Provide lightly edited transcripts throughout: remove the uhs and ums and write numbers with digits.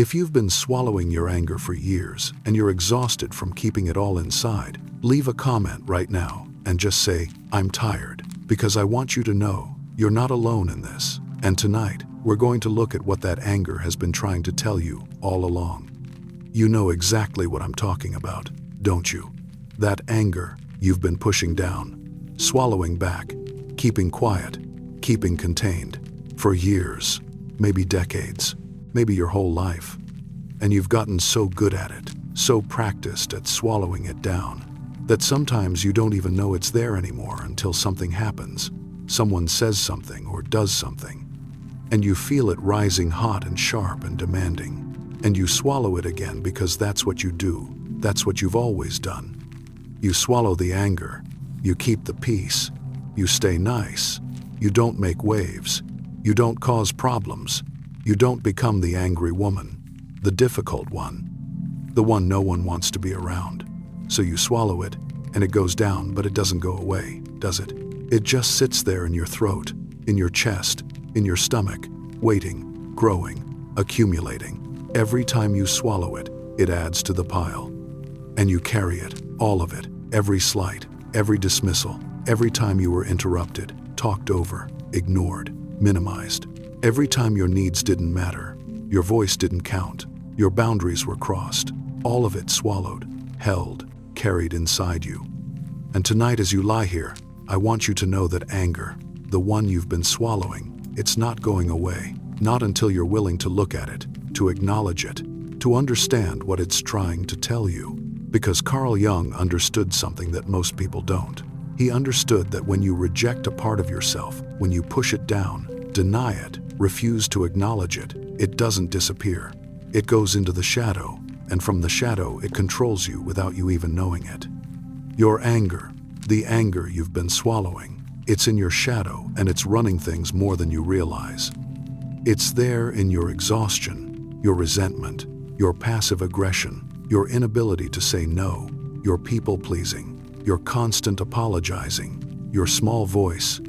If you've been swallowing your anger for years and you're exhausted from keeping it all inside, leave a comment right now and just say, "I'm tired," because I want you to know you're not alone in this. And tonight, we're going to look at what that anger has been trying to tell you all along. You know exactly what I'm talking about, don't you? That anger you've been pushing down, swallowing back, keeping quiet, keeping contained for years, maybe decades, maybe your whole life. And you've gotten so good at it, so practiced at swallowing it down, that sometimes you don't even know it's there anymore until something happens. Someone says something or does something, and you feel it rising hot and sharp and demanding. And you swallow it again because that's what you do. That's what you've always done. You swallow the anger. You keep the peace. You stay nice. You don't make waves. You don't cause problems. You don't become the angry woman, the difficult one, the one no one wants to be around. So you swallow it, and it goes down, but it doesn't go away, does it? It just sits there in your throat, in your chest, in your stomach, waiting, growing, accumulating. Every time you swallow it, it adds to the pile. And you carry it, all of it, every slight, every dismissal, every time you were interrupted, talked over, ignored, minimized. Every time your needs didn't matter, your voice didn't count, your boundaries were crossed, all of it swallowed, held, carried inside you. And tonight as you lie here, I want you to know that anger, the one you've been swallowing, it's not going away, not until you're willing to look at it, to acknowledge it, to understand what it's trying to tell you. Because Carl Jung understood something that most people don't. He understood that when you reject a part of yourself, when you push it down, deny it, refuse to acknowledge it, it doesn't disappear. It goes into the shadow, and from the shadow it controls you without you even knowing it. Your anger, the anger you've been swallowing, it's in your shadow and it's running things more than you realize. It's there in your exhaustion, your resentment, your passive aggression, your inability to say no, your people-pleasing, your constant apologizing, your small voice,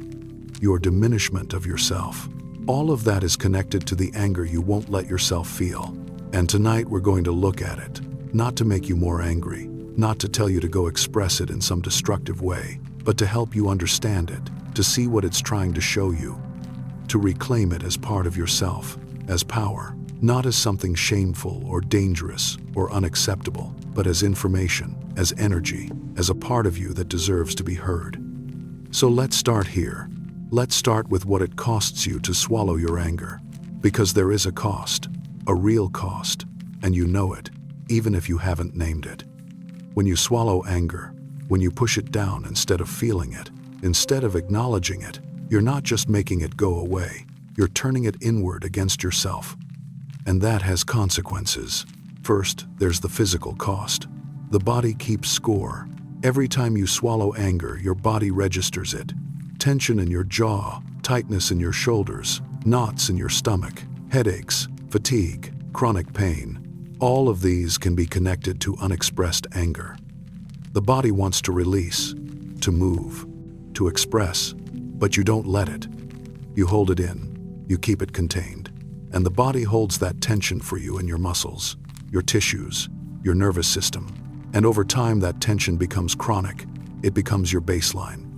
your diminishment of yourself. All of that is connected to the anger you won't let yourself feel. And tonight we're going to look at it, not to make you more angry, not to tell you to go express it in some destructive way, but to help you understand it, to see what it's trying to show you, to reclaim it as part of yourself, as power, not as something shameful or dangerous or unacceptable, but as information, as energy, as a part of you that deserves to be heard. So let's start here. Let's start with what it costs you to swallow your anger. Because there is a cost, a real cost, and you know it, even if you haven't named it. When you swallow anger, when you push it down instead of feeling it, instead of acknowledging it, you're not just making it go away, you're turning it inward against yourself. And that has consequences. First, there's the physical cost. The body keeps score. Every time you swallow anger, your body registers it. Tension in your jaw, tightness in your shoulders, knots in your stomach, headaches, fatigue, chronic pain. All of these can be connected to unexpressed anger. The body wants to release, to move, to express, but you don't let it. You hold it in, you keep it contained, and the body holds that tension for you in your muscles, your tissues, your nervous system. And over time, that tension becomes chronic. It becomes your baseline.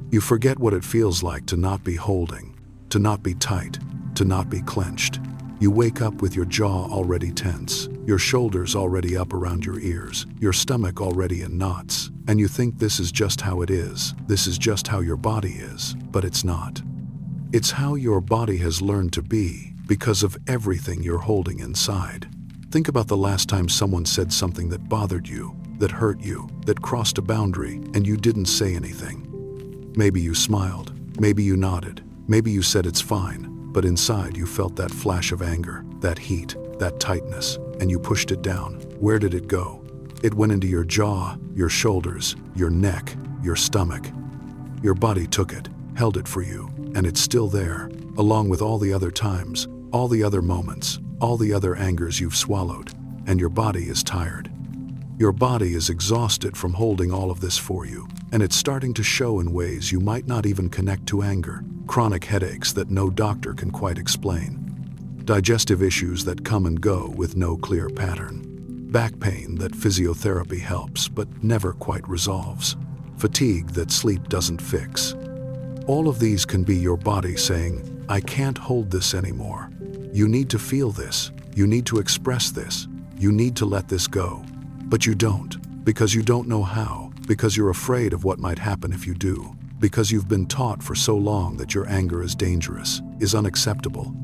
You forget what it feels like to not be holding, to not be tight, to not be clenched. You wake up with your jaw already tense, your shoulders already up around your ears, your stomach already in knots, and you think this is just how it is, this is just how your body is, but it's not. It's how your body has learned to be because of everything you're holding inside. Think about the last time someone said something that bothered you, that hurt you, that crossed a boundary, and you didn't say anything. Maybe you smiled, maybe you nodded, maybe you said it's fine, but inside you felt that flash of anger, that heat, that tightness, and you pushed it down. Where did it go? It went into your jaw, your shoulders, your neck, your stomach. Your body took it, held it for you, and it's still there, along with all the other times, all the other moments, all the other angers you've swallowed, and your body is tired. Your body is exhausted from holding all of this for you, and it's starting to show in ways you might not even connect to anger, chronic headaches that no doctor can quite explain. digestive issues that come and go with no clear pattern, back pain that physiotherapy helps but never quite resolves, fatigue that sleep doesn't fix. All of these can be your body saying, I can't hold this anymore. You need to feel this. You need to express this. You need to let this go. But you don't, because you don't know how, because you're afraid of what might happen if you do, because you've been taught for so long that your anger is dangerous, is unacceptable,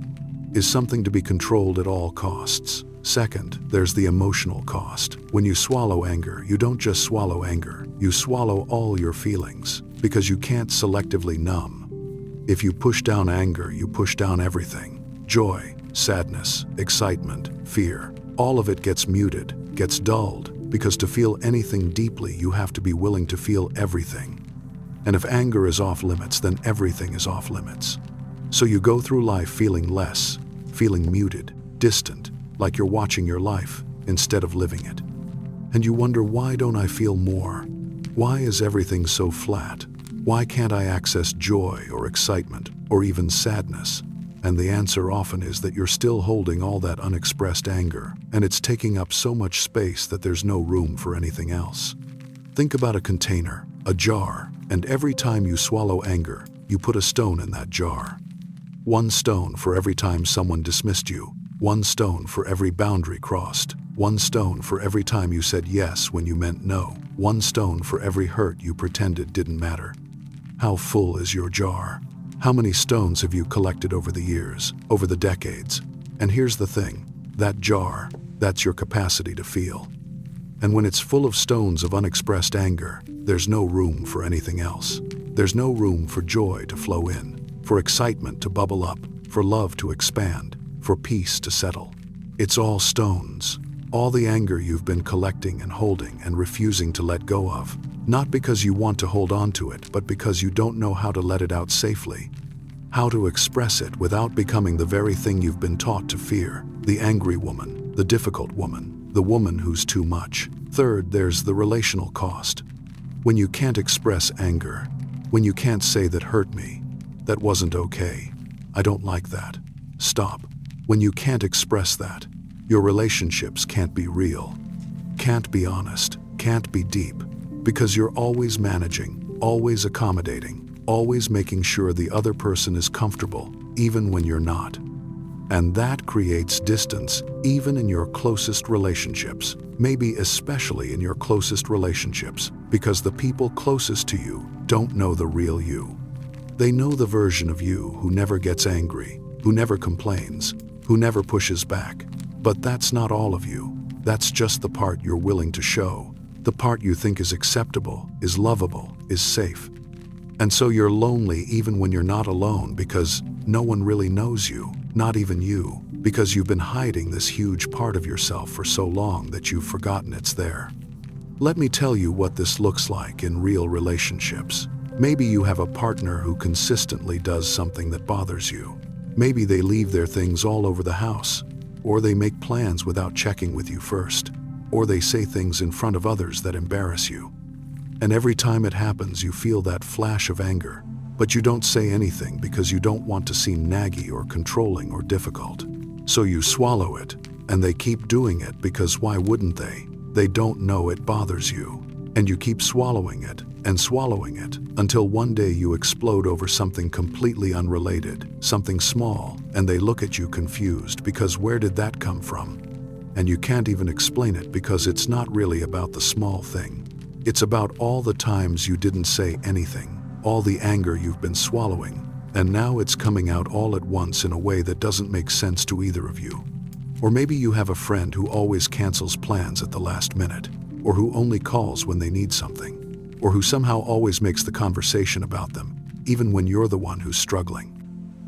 is something to be controlled at all costs. Second, there's the emotional cost. When you swallow anger, you don't just swallow anger, you swallow all your feelings, because you can't selectively numb. If you push down anger, you push down everything. Joy, sadness, excitement, fear, all of it gets muted, gets dulled, because to feel anything deeply, you have to be willing to feel everything. And if anger is off limits, then everything is off limits. So you go through life feeling less, feeling muted, distant, like you're watching your life instead of living it. And you wonder, why don't I feel more? Why is everything so flat? Why can't I access joy or excitement or even sadness? And the answer often is that you're still holding all that unexpressed anger, and it's taking up so much space that there's no room for anything else. Think about a container, a jar, and every time you swallow anger, you put a stone in that jar. One stone for every time someone dismissed you, one stone for every boundary crossed, one stone for every time you said yes when you meant no, one stone for every hurt you pretended didn't matter. How full is your jar? How many stones have you collected over the years, over the decades? And here's the thing, that jar, that's your capacity to feel. And when it's full of stones of unexpressed anger, there's no room for anything else. There's no room for joy to flow in, for excitement to bubble up, for love to expand, for peace to settle. It's all stones, all the anger you've been collecting and holding and refusing to let go of. Not because you want to hold on to it, but because you don't know how to let it out safely. How to express it without becoming the very thing you've been taught to fear, the angry woman, the difficult woman, the woman who's too much. Third, there's the relational cost. When you can't express anger, when you can't say that hurt me, that wasn't okay, I don't like that, stop. When you can't express that, your relationships can't be real, can't be honest, can't be deep, because you're always managing, always accommodating, always making sure the other person is comfortable, even when you're not. And that creates distance, even in your closest relationships, maybe especially in your closest relationships, because the people closest to you don't know the real you. They know the version of you who never gets angry, who never complains, who never pushes back. But that's not all of you. That's just the part you're willing to show, the part you think is acceptable, is lovable, is safe. And so you're lonely even when you're not alone, because no one really knows you, not even you, because you've been hiding this huge part of yourself for so long that you've forgotten it's there. Let me tell you what this looks like in real relationships. Maybe you have a partner who consistently does something that bothers you. Maybe they leave their things all over the house, or they make plans without checking with you first, or they say things in front of others that embarrass you. And every time it happens, you feel that flash of anger, but you don't say anything because you don't want to seem naggy or controlling or difficult. So you swallow it, and they keep doing it because why wouldn't they? They don't know it bothers you. And you keep swallowing it until one day you explode over something completely unrelated, something small, and they look at you confused because where did that come from? And you can't even explain it because it's not really about the small thing. It's about all the times you didn't say anything, all the anger you've been swallowing, and now it's coming out all at once in a way that doesn't make sense to either of you. Or maybe you have a friend who always cancels plans at the last minute, or who only calls when they need something, or who somehow always makes the conversation about them, even when you're the one who's struggling.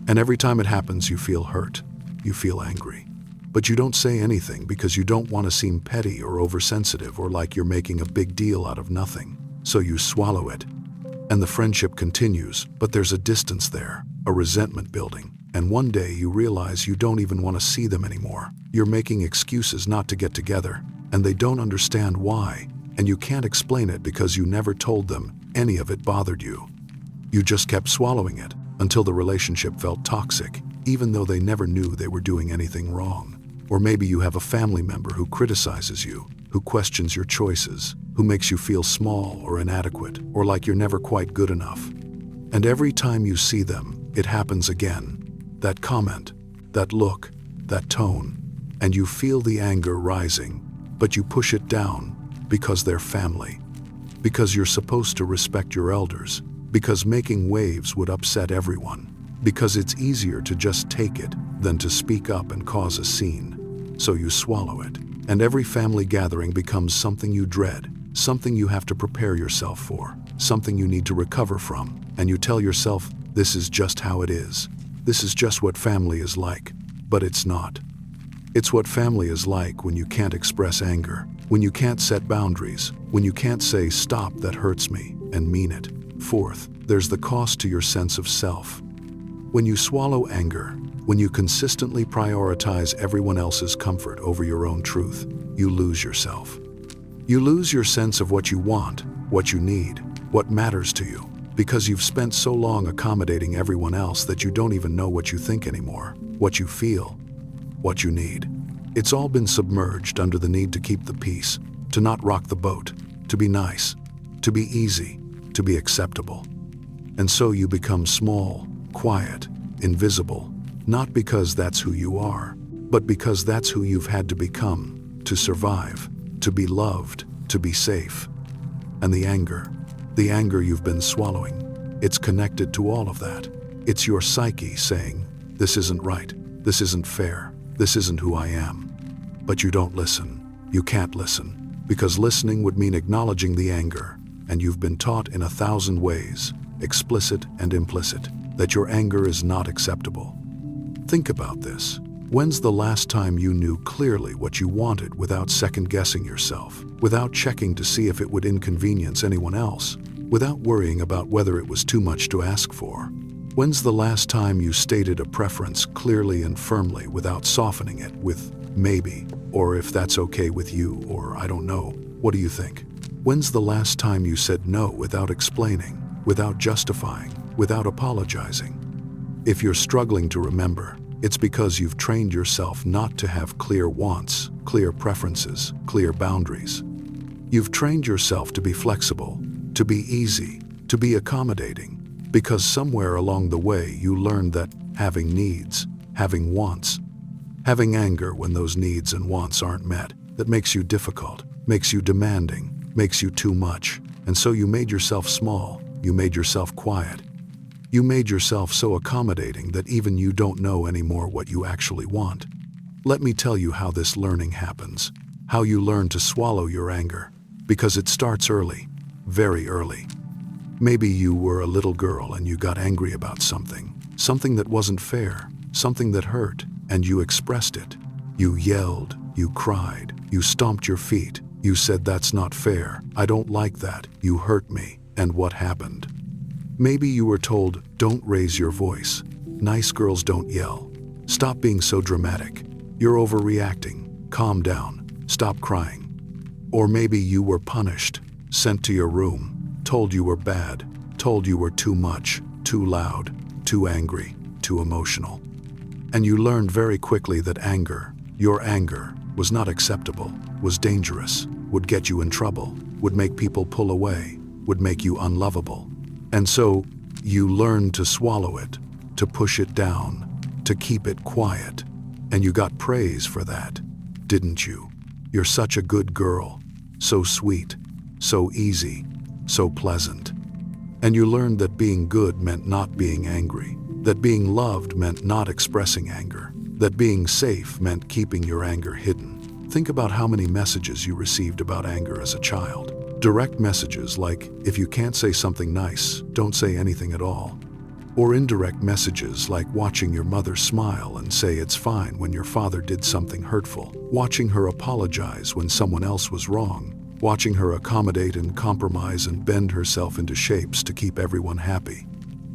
And every time it happens, you feel hurt, you feel angry. But you don't say anything because you don't want to seem petty or oversensitive or like you're making a big deal out of nothing. So you swallow it. And the friendship continues, but there's a distance there, a resentment building. And one day you realize you don't even want to see them anymore. You're making excuses not to get together, and they don't understand why. And you can't explain it because you never told them any of it bothered you. You just kept swallowing it until the relationship felt toxic. even though they never knew they were doing anything wrong. Or maybe you have a family member who criticizes you, who questions your choices, who makes you feel small or inadequate, or like you're never quite good enough. And every time you see them, it happens again. That comment, that look, that tone, and you feel the anger rising, but you push it down because they're family, because you're supposed to respect your elders, because making waves would upset everyone, because it's easier to just take it than to speak up and cause a scene. So you swallow it, and every family gathering becomes something you dread, something you have to prepare yourself for, something you need to recover from, and you tell yourself, this is just how it is. This is just what family is like. But it's not. It's what family is like when you can't express anger, when you can't set boundaries, when you can't say, stop, that hurts me, and mean it. Fourth, there's the cost to your sense of self. When you swallow anger, when you consistently prioritize everyone else's comfort over your own truth, you lose yourself. You lose your sense of what you want, what you need, what matters to you, because you've spent so long accommodating everyone else that you don't even know what you think anymore, what you feel, what you need. It's all been submerged under the need to keep the peace, to not rock the boat, to be nice, to be easy, to be acceptable. And so you become small, quiet, invisible, not because that's who you are, but because that's who you've had to become, to survive, to be loved, to be safe. And the anger you've been swallowing, it's connected to all of that. It's your psyche saying, this isn't right, this isn't fair, this isn't who I am. But you don't listen. You can't listen, because listening would mean acknowledging the anger, and you've been taught in 1,000 ways, explicit and implicit, that your anger is not acceptable. Think about this. When's the last time you knew clearly what you wanted without second-guessing yourself, without checking to see if it would inconvenience anyone else, without worrying about whether it was too much to ask for? When's the last time you stated a preference clearly and firmly without softening it with maybe, or if that's okay with you, or I don't know, what do you think? When's the last time you said no without explaining, without justifying, without apologizing? If you're struggling to remember, it's because you've trained yourself not to have clear wants, clear preferences, clear boundaries. You've trained yourself to be flexible, to be easy, to be accommodating, because somewhere along the way you learned that having needs, having wants, having anger when those needs and wants aren't met, that makes you difficult, makes you demanding, makes you too much. And so you made yourself small, you made yourself quiet. You made yourself so accommodating that even you don't know anymore what you actually want. Let me tell you how this learning happens, how you learn to swallow your anger, because it starts early, very early. Maybe you were a little girl and you got angry about something that wasn't fair, something that hurt, and you expressed it. You yelled, you cried, you stomped your feet, you said, that's not fair, I don't like that, you hurt me. And what happened? Maybe you were told, don't raise your voice. Nice girls don't yell. Stop being so dramatic. You're overreacting. Calm down. Stop crying. Or maybe you were punished, sent to your room, told you were bad, told you were too much, too loud, too angry, too emotional. And you learned very quickly that anger, your anger, was not acceptable, was dangerous, would get you in trouble, would make people pull away, would make you unlovable. And so you learned to swallow it, to push it down, to keep it quiet. And you got praise for that, didn't you? You're such a good girl, so sweet, so easy, so pleasant. And you learned that being good meant not being angry, that being loved meant not expressing anger, that being safe meant keeping your anger hidden. Think about how many messages you received about anger as a child. Direct messages like, if you can't say something nice, don't say anything at all. Or indirect messages like watching your mother smile and say it's fine when your father did something hurtful, watching her apologize when someone else was wrong, watching her accommodate and compromise and bend herself into shapes to keep everyone happy.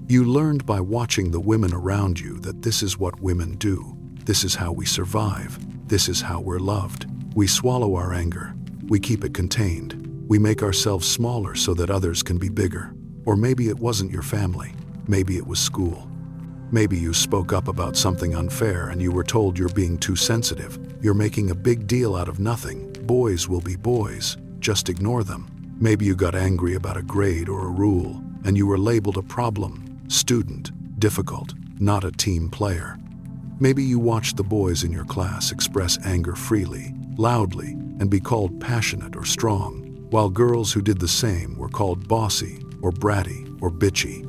You learned by watching the women around you that this is what women do. This is how we survive. This is how we're loved. We swallow our anger. We keep it contained. We make ourselves smaller so that others can be bigger. Or maybe it wasn't your family. Maybe it was school. Maybe you spoke up about something unfair and you were told you're being too sensitive. You're making a big deal out of nothing. Boys will be boys. Just ignore them. Maybe you got angry about a grade or a rule and you were labeled a problem, student, difficult, not a team player. Maybe you watched the boys in your class express anger freely, loudly, and be called passionate or strong, while girls who did the same were called bossy or bratty or bitchy.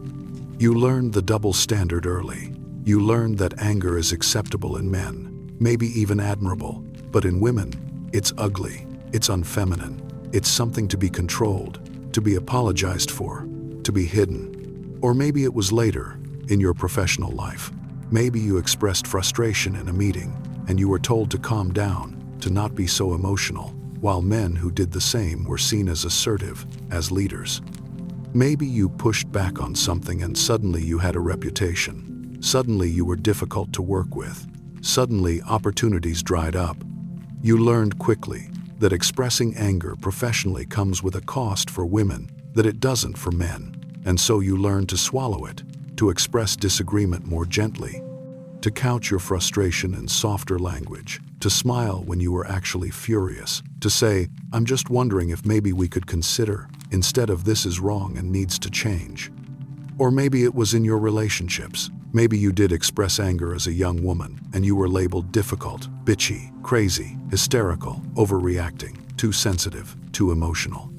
You learned the double standard early. You learned that anger is acceptable in men, maybe even admirable, but in women, it's ugly, it's unfeminine, it's something to be controlled, to be apologized for, to be hidden. Or maybe it was later, in your professional life. Maybe you expressed frustration in a meeting, and you were told to calm down, to not be so emotional, while men who did the same were seen as assertive, as leaders. Maybe you pushed back on something and suddenly you had a reputation. Suddenly you were difficult to work with. Suddenly opportunities dried up. You learned quickly that expressing anger professionally comes with a cost for women that it doesn't for men, and so you learned to swallow it, to express disagreement more gently, to couch your frustration in softer language, to smile when you were actually furious, to say, "I'm just wondering if maybe we could consider," instead of "this is wrong and needs to change." Or maybe it was in your relationships. Maybe you did express anger as a young woman and you were labeled difficult, bitchy, crazy, hysterical, overreacting, too sensitive, too emotional.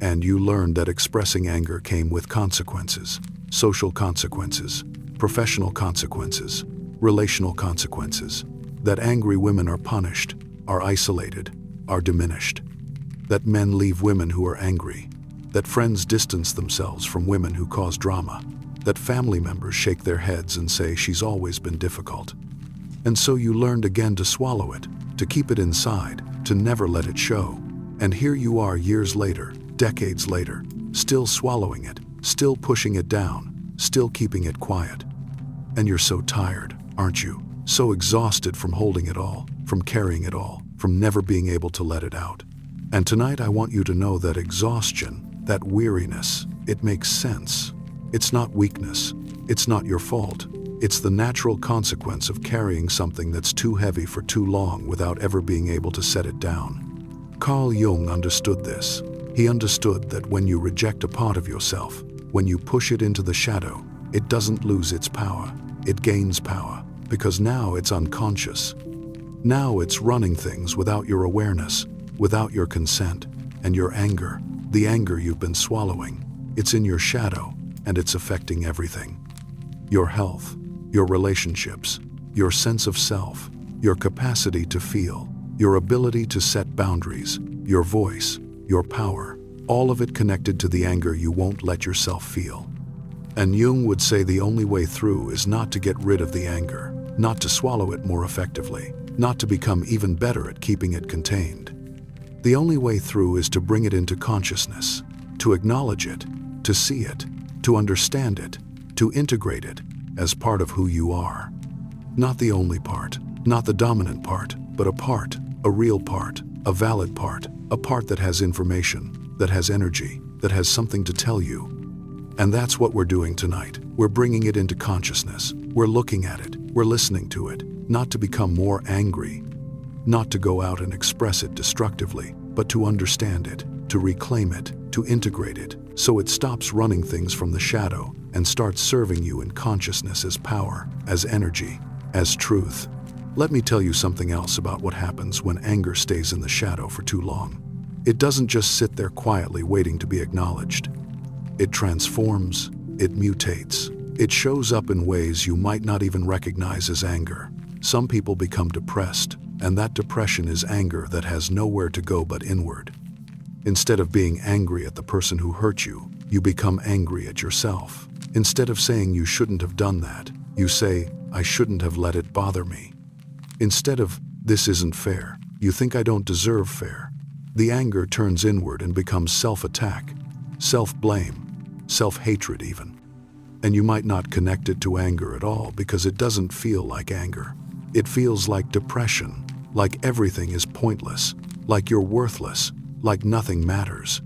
And you learned that expressing anger came with consequences, social consequences, professional consequences, relational consequences, that angry women are punished, are isolated, are diminished, that men leave women who are angry, that friends distance themselves from women who cause drama, that family members shake their heads and say she's always been difficult. And so you learned again to swallow it, to keep it inside, to never let it show. And here you are years later, decades later, still swallowing it, still pushing it down, still keeping it quiet. And you're so tired, aren't you? So exhausted from holding it all, from carrying it all, from never being able to let it out. And tonight I want you to know that exhaustion, that weariness, it makes sense. It's not weakness. It's not your fault. It's the natural consequence of carrying something that's too heavy for too long without ever being able to set it down. Carl Jung understood this. He understood that when you reject a part of yourself, when you push it into the shadow, it doesn't lose its power. It gains power, because now it's unconscious. Now it's running things without your awareness, without your consent, and your anger, the anger you've been swallowing. It's in your shadow, and it's affecting everything. Your health, your relationships, your sense of self, your capacity to feel, your ability to set boundaries, your voice, your power, all of it connected to the anger you won't let yourself feel. And Jung would say the only way through is not to get rid of the anger, not to swallow it more effectively, not to become even better at keeping it contained. The only way through is to bring it into consciousness, to acknowledge it, to see it, to understand it, to integrate it as part of who you are. Not the only part, not the dominant part, but a part, a real part, a valid part, a part that has information, that has energy, that has something to tell you. And that's what we're doing tonight. We're bringing it into consciousness. We're looking at it. We're listening to it, not to become more angry, not to go out and express it destructively, but to understand it, to reclaim it, to integrate it, so it stops running things from the shadow and starts serving you in consciousness as power, as energy, as truth. Let me tell you something else about what happens when anger stays in the shadow for too long. It doesn't just sit there quietly waiting to be acknowledged. It transforms, it mutates. It shows up in ways you might not even recognize as anger. Some people become depressed, and that depression is anger that has nowhere to go but inward. Instead of being angry at the person who hurt you, you become angry at yourself. Instead of saying you shouldn't have done that, you say, I shouldn't have let it bother me. Instead of, this isn't fair, you think I don't deserve fair. The anger turns inward and becomes self-attack, self-blame, self-hatred even. And you might not connect it to anger at all because it doesn't feel like anger. It feels like depression, like everything is pointless, like you're worthless, like nothing matters.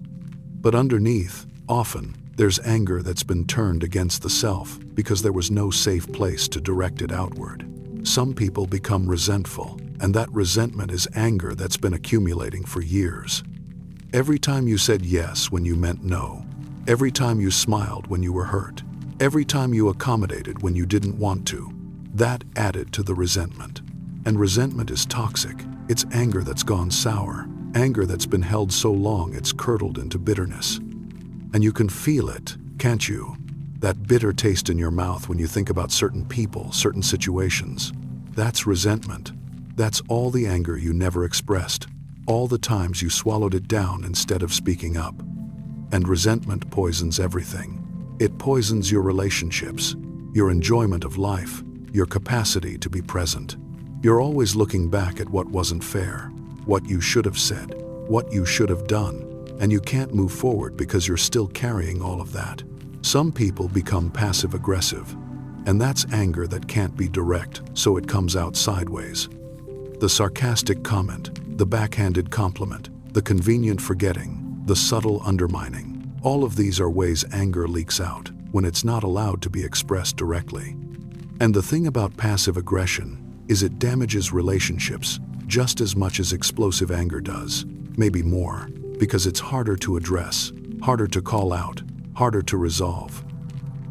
But underneath, often, There's anger that's been turned against the self because there was no safe place to direct it outward. Some people become resentful, and that resentment is anger that's been accumulating for years. Every time you said yes when you meant no, every time you smiled when you were hurt, every time you accommodated when you didn't want to, that added to the resentment. And resentment is toxic. It's anger that's gone sour, anger that's been held so long it's curdled into bitterness. And you can feel it, can't you? That bitter taste in your mouth when you think about certain people, certain situations. That's resentment. That's all the anger you never expressed, all the times you swallowed it down instead of speaking up. And resentment poisons everything. It poisons your relationships, your enjoyment of life, your capacity to be present. You're always looking back at what wasn't fair, what you should have said, what you should have done, and you can't move forward because you're still carrying all of that. Some people become passive-aggressive, and that's anger that can't be direct, so it comes out sideways. The sarcastic comment, the backhanded compliment, the convenient forgetting, the subtle undermining. All of these are ways anger leaks out when it's not allowed to be expressed directly. And the thing about passive aggression is it damages relationships just as much as explosive anger does, maybe more, because it's harder to address, harder to call out, harder to resolve.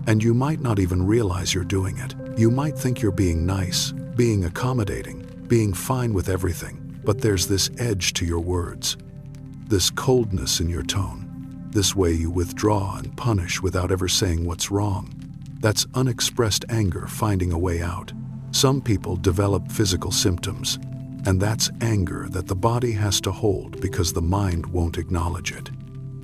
And you might not even realize you're doing it. You might think you're being nice, being accommodating, being fine with everything, but there's this edge to your words, this coldness in your tone, this way you withdraw and punish without ever saying what's wrong. That's unexpressed anger finding a way out. Some people develop physical symptoms, and that's anger that the body has to hold because the mind won't acknowledge it.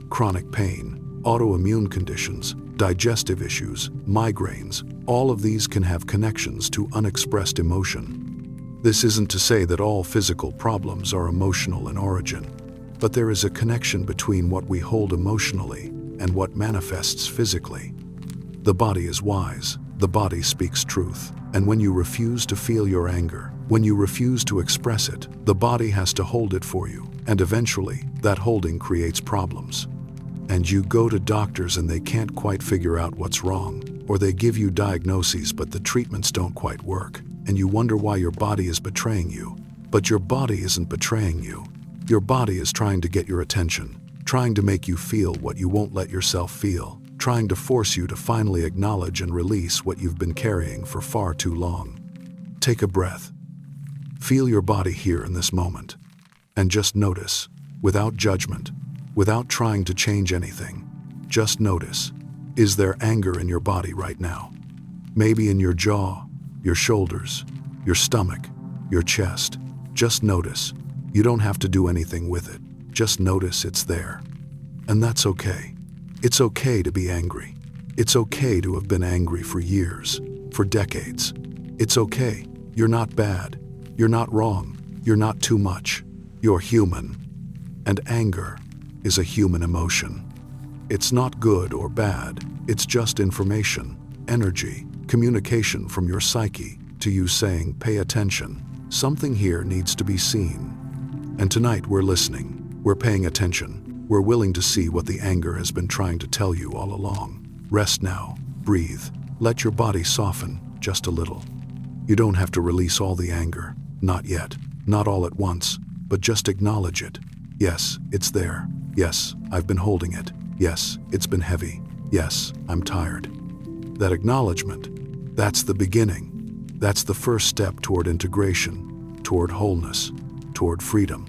Chronic pain, autoimmune conditions, digestive issues, migraines, all of these can have connections to unexpressed emotion. This isn't to say that all physical problems are emotional in origin, but there is a connection between what we hold emotionally and what manifests physically. The body is wise, the body speaks truth, and when you refuse to feel your anger, when you refuse to express it, the body has to hold it for you, and eventually, that holding creates problems. And you go to doctors and they can't quite figure out what's wrong, or they give you diagnoses but the treatments don't quite work, and you wonder why your body is betraying you. But your body isn't betraying you. Your body is trying to get your attention, trying to make you feel what you won't let yourself feel, trying to force you to finally acknowledge and release what you've been carrying for far too long. Take a breath. Feel your body here in this moment, and just notice, without judgment, without trying to change anything. Just notice, is there anger in your body right now? Maybe in your jaw, your shoulders, your stomach, your chest. Just notice. You don't have to do anything with it. Just notice it's there. And that's okay. It's okay to be angry. It's okay to have been angry for years, for decades. It's okay. You're not bad. You're not wrong. You're not too much. You're human. And anger is a human emotion. It's not good or bad. It's just information, energy, communication from your psyche to you saying, pay attention. Something here needs to be seen. And tonight we're listening. We're paying attention. We're willing to see what the anger has been trying to tell you all along. Rest now. Breathe. Let your body soften just a little. You don't have to release all the anger. Not yet. Not all at once. But just acknowledge it. Yes, it's there. Yes, I've been holding it. Yes, it's been heavy. Yes, I'm tired. That acknowledgement, that's the beginning. That's the first step toward integration, toward wholeness, toward freedom.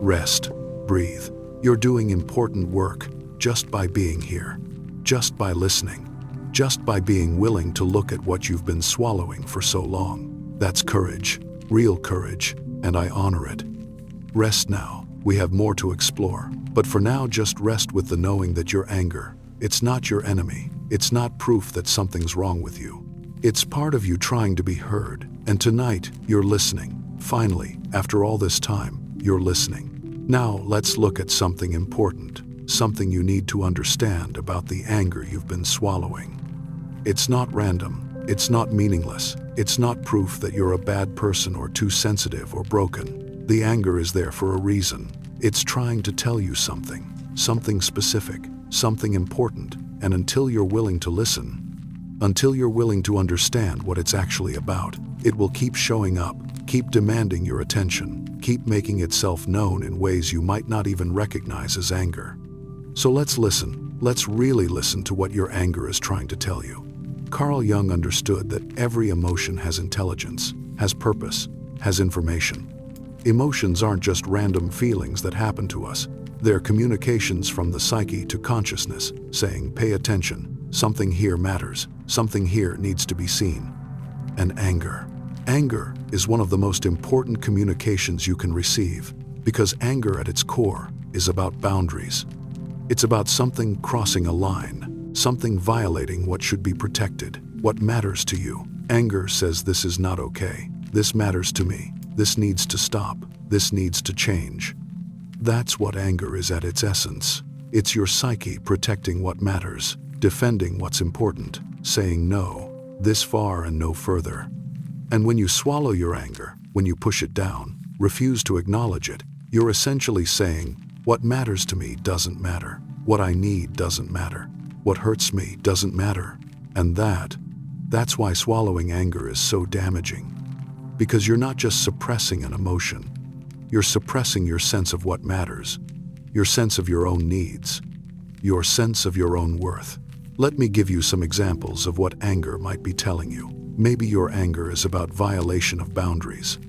Rest. Breathe. You're doing important work just by being here, just by listening, just by being willing to look at what you've been swallowing for so long. That's courage, real courage, and I honor it. Rest now. We have more to explore, but for now just rest with the knowing that your anger, it's not your enemy. It's not proof that something's wrong with you. It's part of you trying to be heard, and tonight you're listening. Finally, after all this time, you're listening. Now let's look at something important, something you need to understand about the anger you've been swallowing. It's not random. It's not meaningless. It's not proof that you're a bad person or too sensitive or broken. The anger is there for a reason. It's trying to tell you something specific, something important, And until you're willing to listen, until you're willing to understand what it's actually about, it will keep showing up, keep demanding your attention, keep making itself known in ways you might not even recognize as anger. So let's listen. Let's really listen to what your anger is trying to tell you. Carl Jung understood that every emotion has intelligence, has purpose, has information. Emotions aren't just random feelings that happen to us. They're communications from the psyche to consciousness, saying, pay attention, something here matters, something here needs to be seen. And anger. Anger is one of the most important communications you can receive, because anger at its core is about boundaries. It's about something crossing a line, something violating what should be protected, what matters to you. Anger says this is not okay, this matters to me, this needs to stop, this needs to change. That's what anger is at its essence. It's your psyche protecting what matters, defending what's important, saying no, this far and no further. And when you swallow your anger, when you push it down, refuse to acknowledge it, you're essentially saying, what matters to me doesn't matter. What I need doesn't matter. What hurts me doesn't matter. And that's why swallowing anger is so damaging. Because you're not just suppressing an emotion, you're suppressing your sense of what matters, your sense of your own needs, your sense of your own worth. Let me give you some examples of what anger might be telling you. Maybe your anger is about violation of boundaries.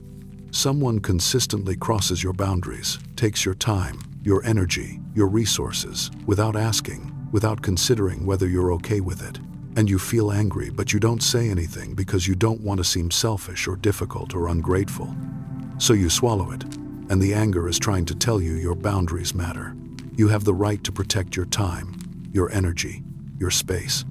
Someone consistently crosses your boundaries, takes your time, your energy, your resources, without asking, without considering whether you're okay with it. And you feel angry, but you don't say anything because you don't want to seem selfish or difficult or ungrateful. So you swallow it, and the anger is trying to tell you your boundaries matter. You have the right to protect your time, your energy, your space.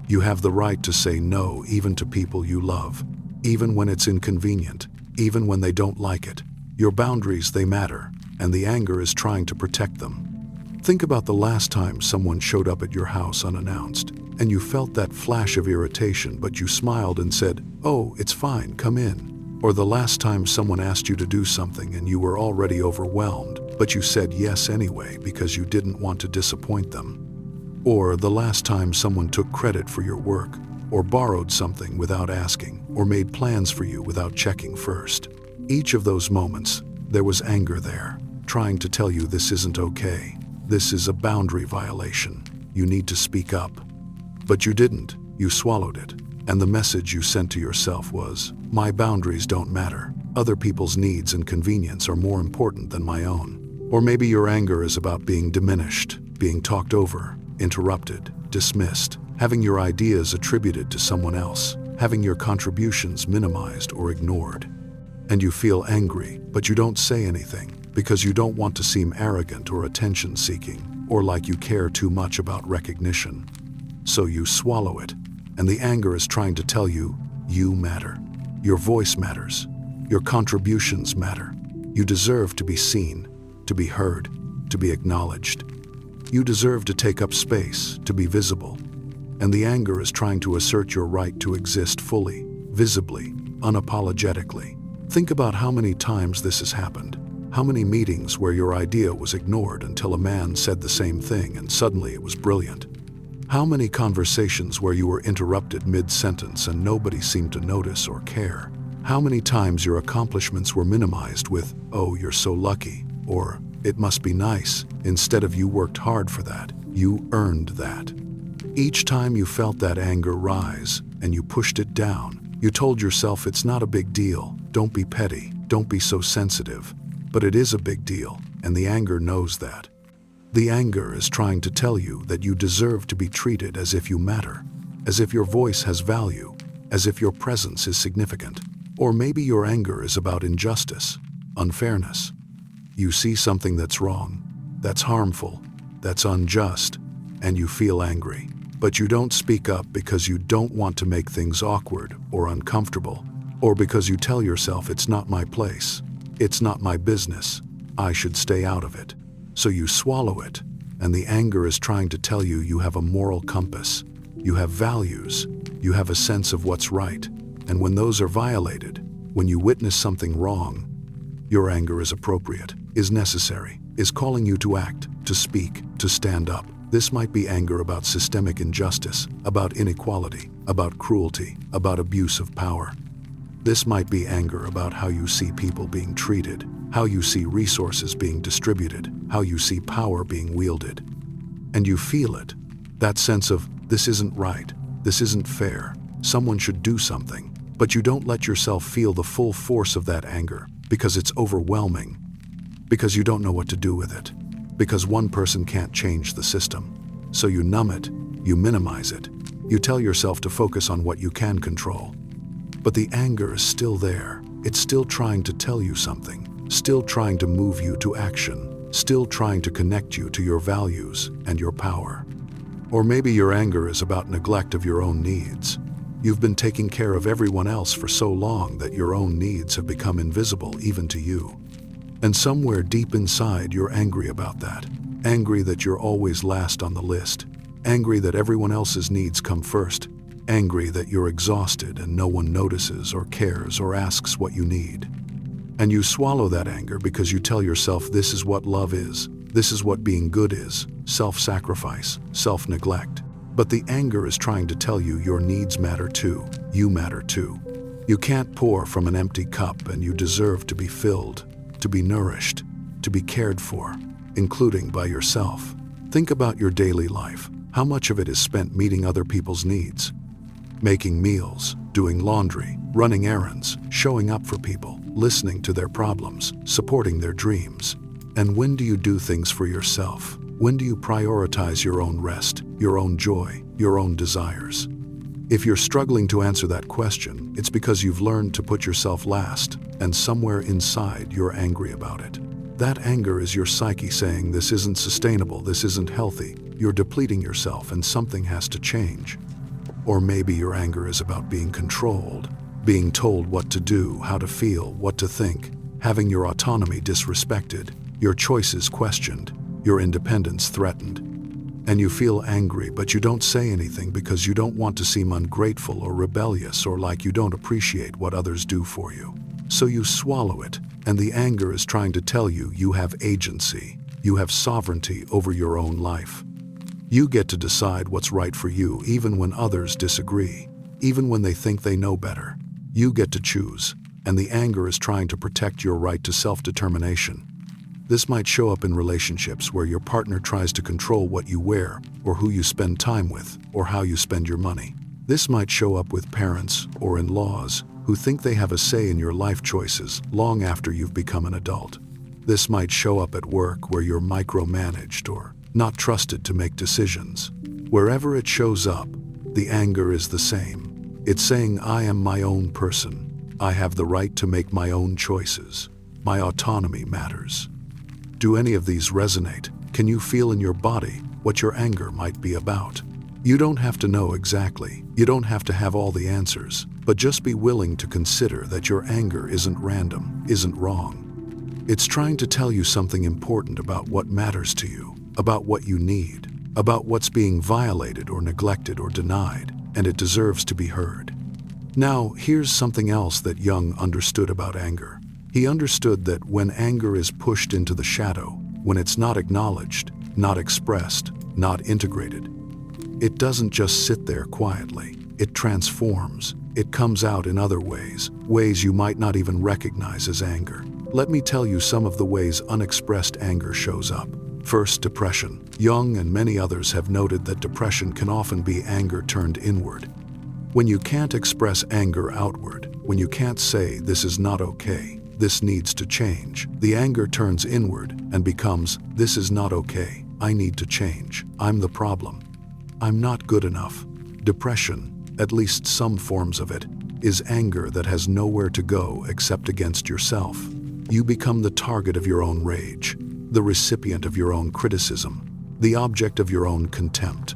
You have the right to say no even to people you love, even when it's inconvenient, even when they don't like it. Your boundaries, they matter, and the anger is trying to protect them. Think about the last time someone showed up at your house unannounced, and you felt that flash of irritation, but you smiled and said, "Oh, it's fine, come in." Or the last time someone asked you to do something and you were already overwhelmed, but you said yes anyway because you didn't want to disappoint them. Or the last time someone took credit for your work, or borrowed something without asking, or made plans for you without checking first. Each of those moments, there was anger there, trying to tell you this isn't okay. This is a boundary violation. You need to speak up. But you didn't. You swallowed it. And the message you sent to yourself was, my boundaries don't matter. Other people's needs and convenience are more important than my own. Or maybe your anger is about being diminished, being talked over, interrupted, dismissed, having your ideas attributed to someone else, having your contributions minimized or ignored. And you feel angry, but you don't say anything because you don't want to seem arrogant or attention-seeking, or like you care too much about recognition. So you swallow it, and the anger is trying to tell you, you matter. Your voice matters. Your contributions matter. You deserve to be seen, to be heard, to be acknowledged. You deserve to take up space, to be visible. And the anger is trying to assert your right to exist fully, visibly, unapologetically. Think about how many times this has happened. How many meetings where your idea was ignored until a man said the same thing and suddenly it was brilliant. How many conversations where you were interrupted mid-sentence and nobody seemed to notice or care? How many times your accomplishments were minimized with, "Oh, you're so lucky," or "It must be nice," instead of "You worked hard for that, you earned that." Each time you felt that anger rise and you pushed it down, you told yourself it's not a big deal, don't be petty, don't be so sensitive. But it is a big deal, and the anger knows that. The anger is trying to tell you that you deserve to be treated as if you matter, as if your voice has value, as if your presence is significant. Or maybe your anger is about injustice, unfairness. You see something that's wrong, that's harmful, that's unjust, and you feel angry. But you don't speak up because you don't want to make things awkward or uncomfortable, or because you tell yourself it's not my place, it's not my business, I should stay out of it. So you swallow it, and the anger is trying to tell you you have a moral compass, you have values, you have a sense of what's right, and when those are violated, when you witness something wrong, your anger is appropriate, is necessary, is calling you to act, to speak, to stand up. This might be anger about systemic injustice, about inequality, about cruelty, about abuse of power. This might be anger about how you see people being treated, how you see resources being distributed, how you see power being wielded. And you feel it, that sense of, this isn't right, this isn't fair, someone should do something. But you don't let yourself feel the full force of that anger, because it's overwhelming, because you don't know what to do with it, because one person can't change the system. So you numb it, you minimize it, you tell yourself to focus on what you can control. But the anger is still there. It's still trying to tell you something, still trying to move you to action, still trying to connect you to your values and your power. Or maybe your anger is about neglect of your own needs. You've been taking care of everyone else for so long that your own needs have become invisible even to you. And somewhere deep inside, you're angry about that. Angry that you're always last on the list. Angry that everyone else's needs come first. Angry that you're exhausted and no one notices or cares or asks what you need. And you swallow that anger because you tell yourself this is what love is, this is what being good is, self-sacrifice, self-neglect. But the anger is trying to tell you your needs matter too, you matter too. You can't pour from an empty cup, and you deserve to be filled, to be nourished, to be cared for, including by yourself. Think about your daily life. How much of it is spent meeting other people's needs? Making meals, doing laundry, running errands, showing up for people, listening to their problems, supporting their dreams. And when do you do things for yourself? When do you prioritize your own rest, your own joy, your own desires? If you're struggling to answer that question, it's because you've learned to put yourself last, and somewhere inside you're angry about it. That anger is your psyche saying this isn't sustainable, this isn't healthy, you're depleting yourself and something has to change. Or maybe your anger is about being controlled, being told what to do, how to feel, what to think, having your autonomy disrespected, your choices questioned, your independence threatened. And you feel angry, but you don't say anything because you don't want to seem ungrateful or rebellious or like you don't appreciate what others do for you. So you swallow it, and the anger is trying to tell you you have agency, you have sovereignty over your own life. You get to decide what's right for you even when others disagree, even when they think they know better. You get to choose, and the anger is trying to protect your right to self-determination. This might show up in relationships where your partner tries to control what you wear, or who you spend time with, or how you spend your money. This might show up with parents or in-laws who think they have a say in your life choices long after you've become an adult. This might show up at work where you're micromanaged or not trusted to make decisions. Wherever it shows up, the anger is the same. It's saying, I am my own person. I have the right to make my own choices. My autonomy matters. Do any of these resonate? Can you feel in your body what your anger might be about? You don't have to know exactly. You don't have to have all the answers, but just be willing to consider that your anger isn't random, isn't wrong. It's trying to tell you something important about what matters to you, about what you need, about what's being violated or neglected or denied, and it deserves to be heard. Now, here's something else that Jung understood about anger. He understood that when anger is pushed into the shadow, when it's not acknowledged, not expressed, not integrated, it doesn't just sit there quietly. It transforms. It comes out in other ways, ways you might not even recognize as anger. Let me tell you some of the ways unexpressed anger shows up. First, depression. Jung and many others have noted that depression can often be anger turned inward. When you can't express anger outward, when you can't say, this is not okay, this needs to change, the anger turns inward and becomes, this is not okay, I need to change, I'm the problem, I'm not good enough. Depression, at least some forms of it, is anger that has nowhere to go except against yourself. You become the target of your own rage, the recipient of your own criticism, the object of your own contempt.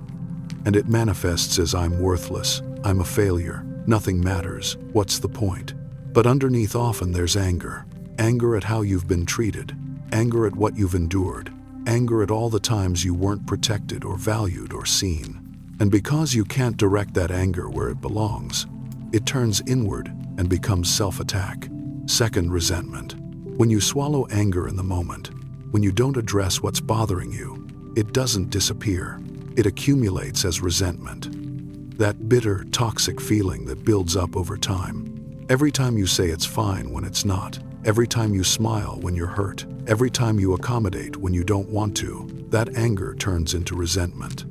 And it manifests as I'm worthless, I'm a failure, nothing matters, what's the point? But underneath often there's anger. Anger at how you've been treated, anger at what you've endured, anger at all the times you weren't protected or valued or seen. And because you can't direct that anger where it belongs, it turns inward and becomes self-attack. Second, resentment. When you swallow anger in the moment, when you don't address what's bothering you, it doesn't disappear. it accumulates as resentment. That bitter, toxic feeling that builds up over time. Every time you say it's fine when it's not, every time you smile when you're hurt, every time you accommodate when you don't want to, that anger turns into resentment.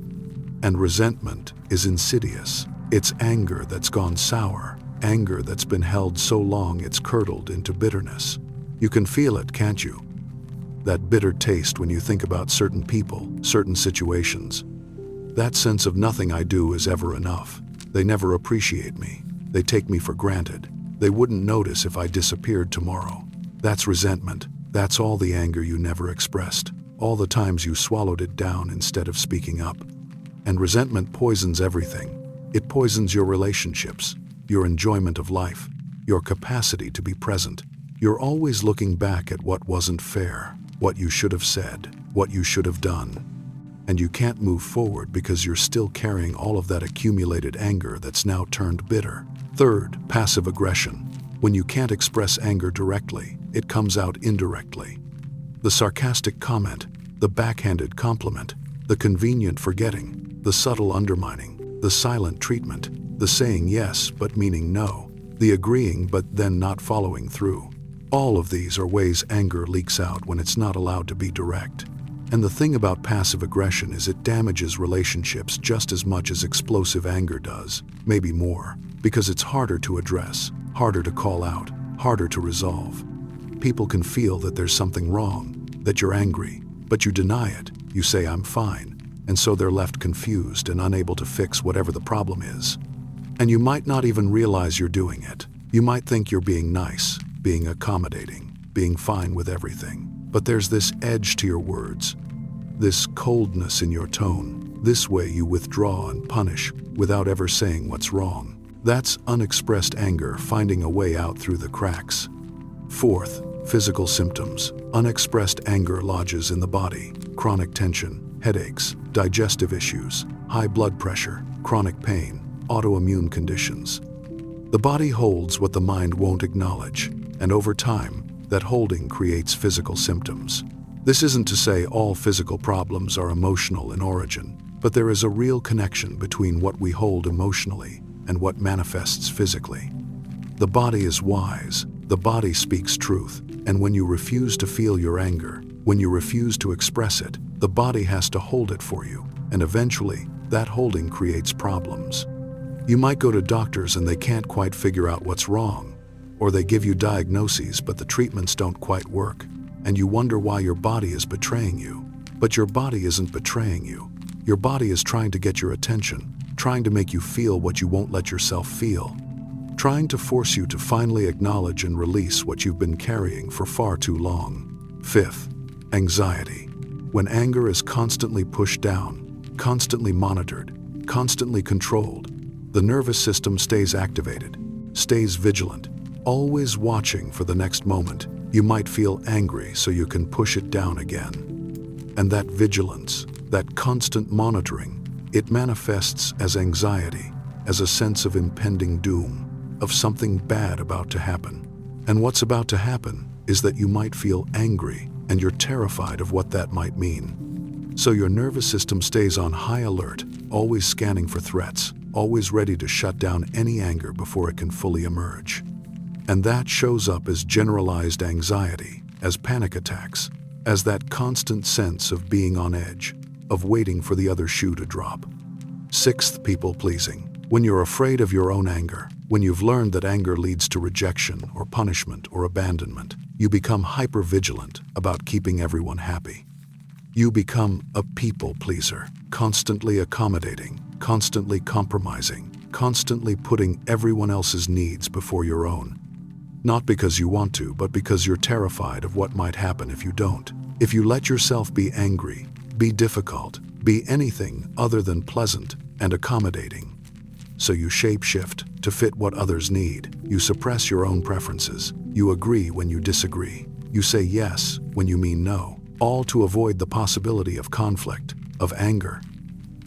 And resentment is insidious. It's anger that's gone sour, anger that's been held so long it's curdled into bitterness. You can feel it, can't you? That bitter taste when you think about certain people, certain situations. That sense of nothing I do is ever enough. They never appreciate me. They take me for granted. They wouldn't notice if I disappeared tomorrow. That's resentment. That's all the anger you never expressed. All the times you swallowed it down instead of speaking up. And resentment poisons everything. It poisons your relationships, your enjoyment of life, your capacity to be present. You're always looking back at what wasn't fair, what you should have said, what you should have done. And you can't move forward because you're still carrying all of that accumulated anger that's now turned bitter. Third, passive aggression. When you can't express anger directly, it comes out indirectly. The sarcastic comment, the backhanded compliment, the convenient forgetting, the subtle undermining, the silent treatment, the saying yes but meaning no, the agreeing but then not following through. All of these are ways anger leaks out when it's not allowed to be direct. And the thing about passive aggression is it damages relationships just as much as explosive anger does, maybe more, because it's harder to address, harder to call out, harder to resolve. People can feel that there's something wrong, that you're angry, but you deny it. You say, I'm fine, and so they're left confused and unable to fix whatever the problem is. And you might not even realize you're doing it. You might think you're being nice, being accommodating, being fine with everything. But there's this edge to your words, this coldness in your tone, this way you withdraw and punish without ever saying what's wrong. That's unexpressed anger finding a way out through the cracks. Fourth, physical symptoms. Unexpressed anger lodges in the body, chronic tension, headaches, digestive issues, high blood pressure, chronic pain, autoimmune conditions. The body holds what the mind won't acknowledge, and over time, that holding creates physical symptoms. This isn't to say all physical problems are emotional in origin, but there is a real connection between what we hold emotionally and what manifests physically. The body is wise, the body speaks truth, and when you refuse to feel your anger, when you refuse to express it, the body has to hold it for you, and eventually, that holding creates problems. You might go to doctors and they can't quite figure out what's wrong, or they give you diagnoses but the treatments don't quite work, and you wonder why your body is betraying you. But your body isn't betraying you. Your body is trying to get your attention, trying to make you feel what you won't let yourself feel, trying to force you to finally acknowledge and release what you've been carrying for far too long. Fifth, anxiety. When anger is constantly pushed down, constantly monitored, constantly controlled, the nervous system stays activated, stays vigilant, always watching for the next moment. You might feel angry so you can push it down again. And that vigilance, that constant monitoring, it manifests as anxiety, as a sense of impending doom, of something bad about to happen. And what's about to happen is that you might feel angry, and you're terrified of what that might mean. So your nervous system stays on high alert, always scanning for threats, always ready to shut down any anger before it can fully emerge. And that shows up as generalized anxiety, as panic attacks, as that constant sense of being on edge, of waiting for the other shoe to drop. Sixth, people-pleasing. When you're afraid of your own anger, when you've learned that anger leads to rejection or punishment or abandonment, you become hyper-vigilant about keeping everyone happy. You become a people-pleaser, constantly accommodating, constantly compromising, constantly putting everyone else's needs before your own. Not because you want to, but because you're terrified of what might happen if you don't. If you let yourself be angry, be difficult, be anything other than pleasant and accommodating. So you shape-shift to fit what others need. You suppress your own preferences. You agree when you disagree. You say yes when you mean no, all to avoid the possibility of conflict, of anger,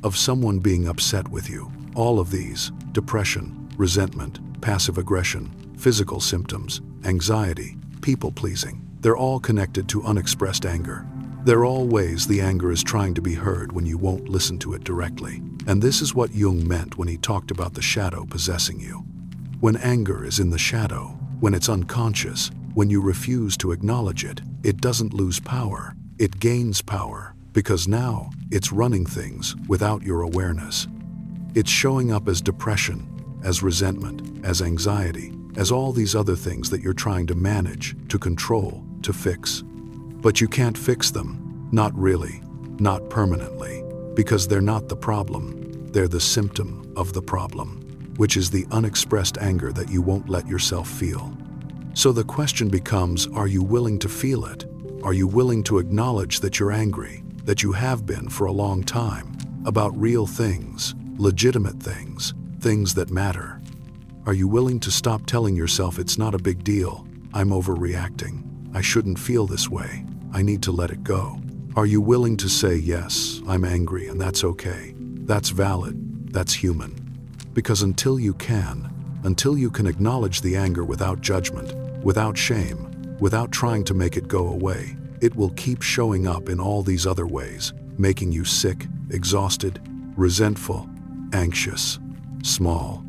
of someone being upset with you. All of these, depression, resentment, passive aggression, physical symptoms, anxiety, people-pleasing, they're all connected to unexpressed anger. They're all ways the anger is trying to be heard when you won't listen to it directly. And this is what Jung meant when he talked about the shadow possessing you. When anger is in the shadow, when it's unconscious, when you refuse to acknowledge it, it doesn't lose power, it gains power, because now it's running things without your awareness. It's showing up as depression, as resentment, as anxiety, as all these other things that you're trying to manage, to control, to fix. But you can't fix them, not really, not permanently, because they're not the problem, they're the symptom of the problem, which is the unexpressed anger that you won't let yourself feel. So the question becomes, are you willing to feel it? Are you willing to acknowledge that you're angry, that you have been for a long time, about real things, legitimate things, things that matter? Are you willing to stop telling yourself it's not a big deal, I'm overreacting, I shouldn't feel this way, I need to let it go? Are you willing to say, yes, I'm angry and that's okay, that's valid, that's human? Because until you can acknowledge the anger without judgment, without shame, without trying to make it go away, it will keep showing up in all these other ways, making you sick, exhausted, resentful, anxious, small.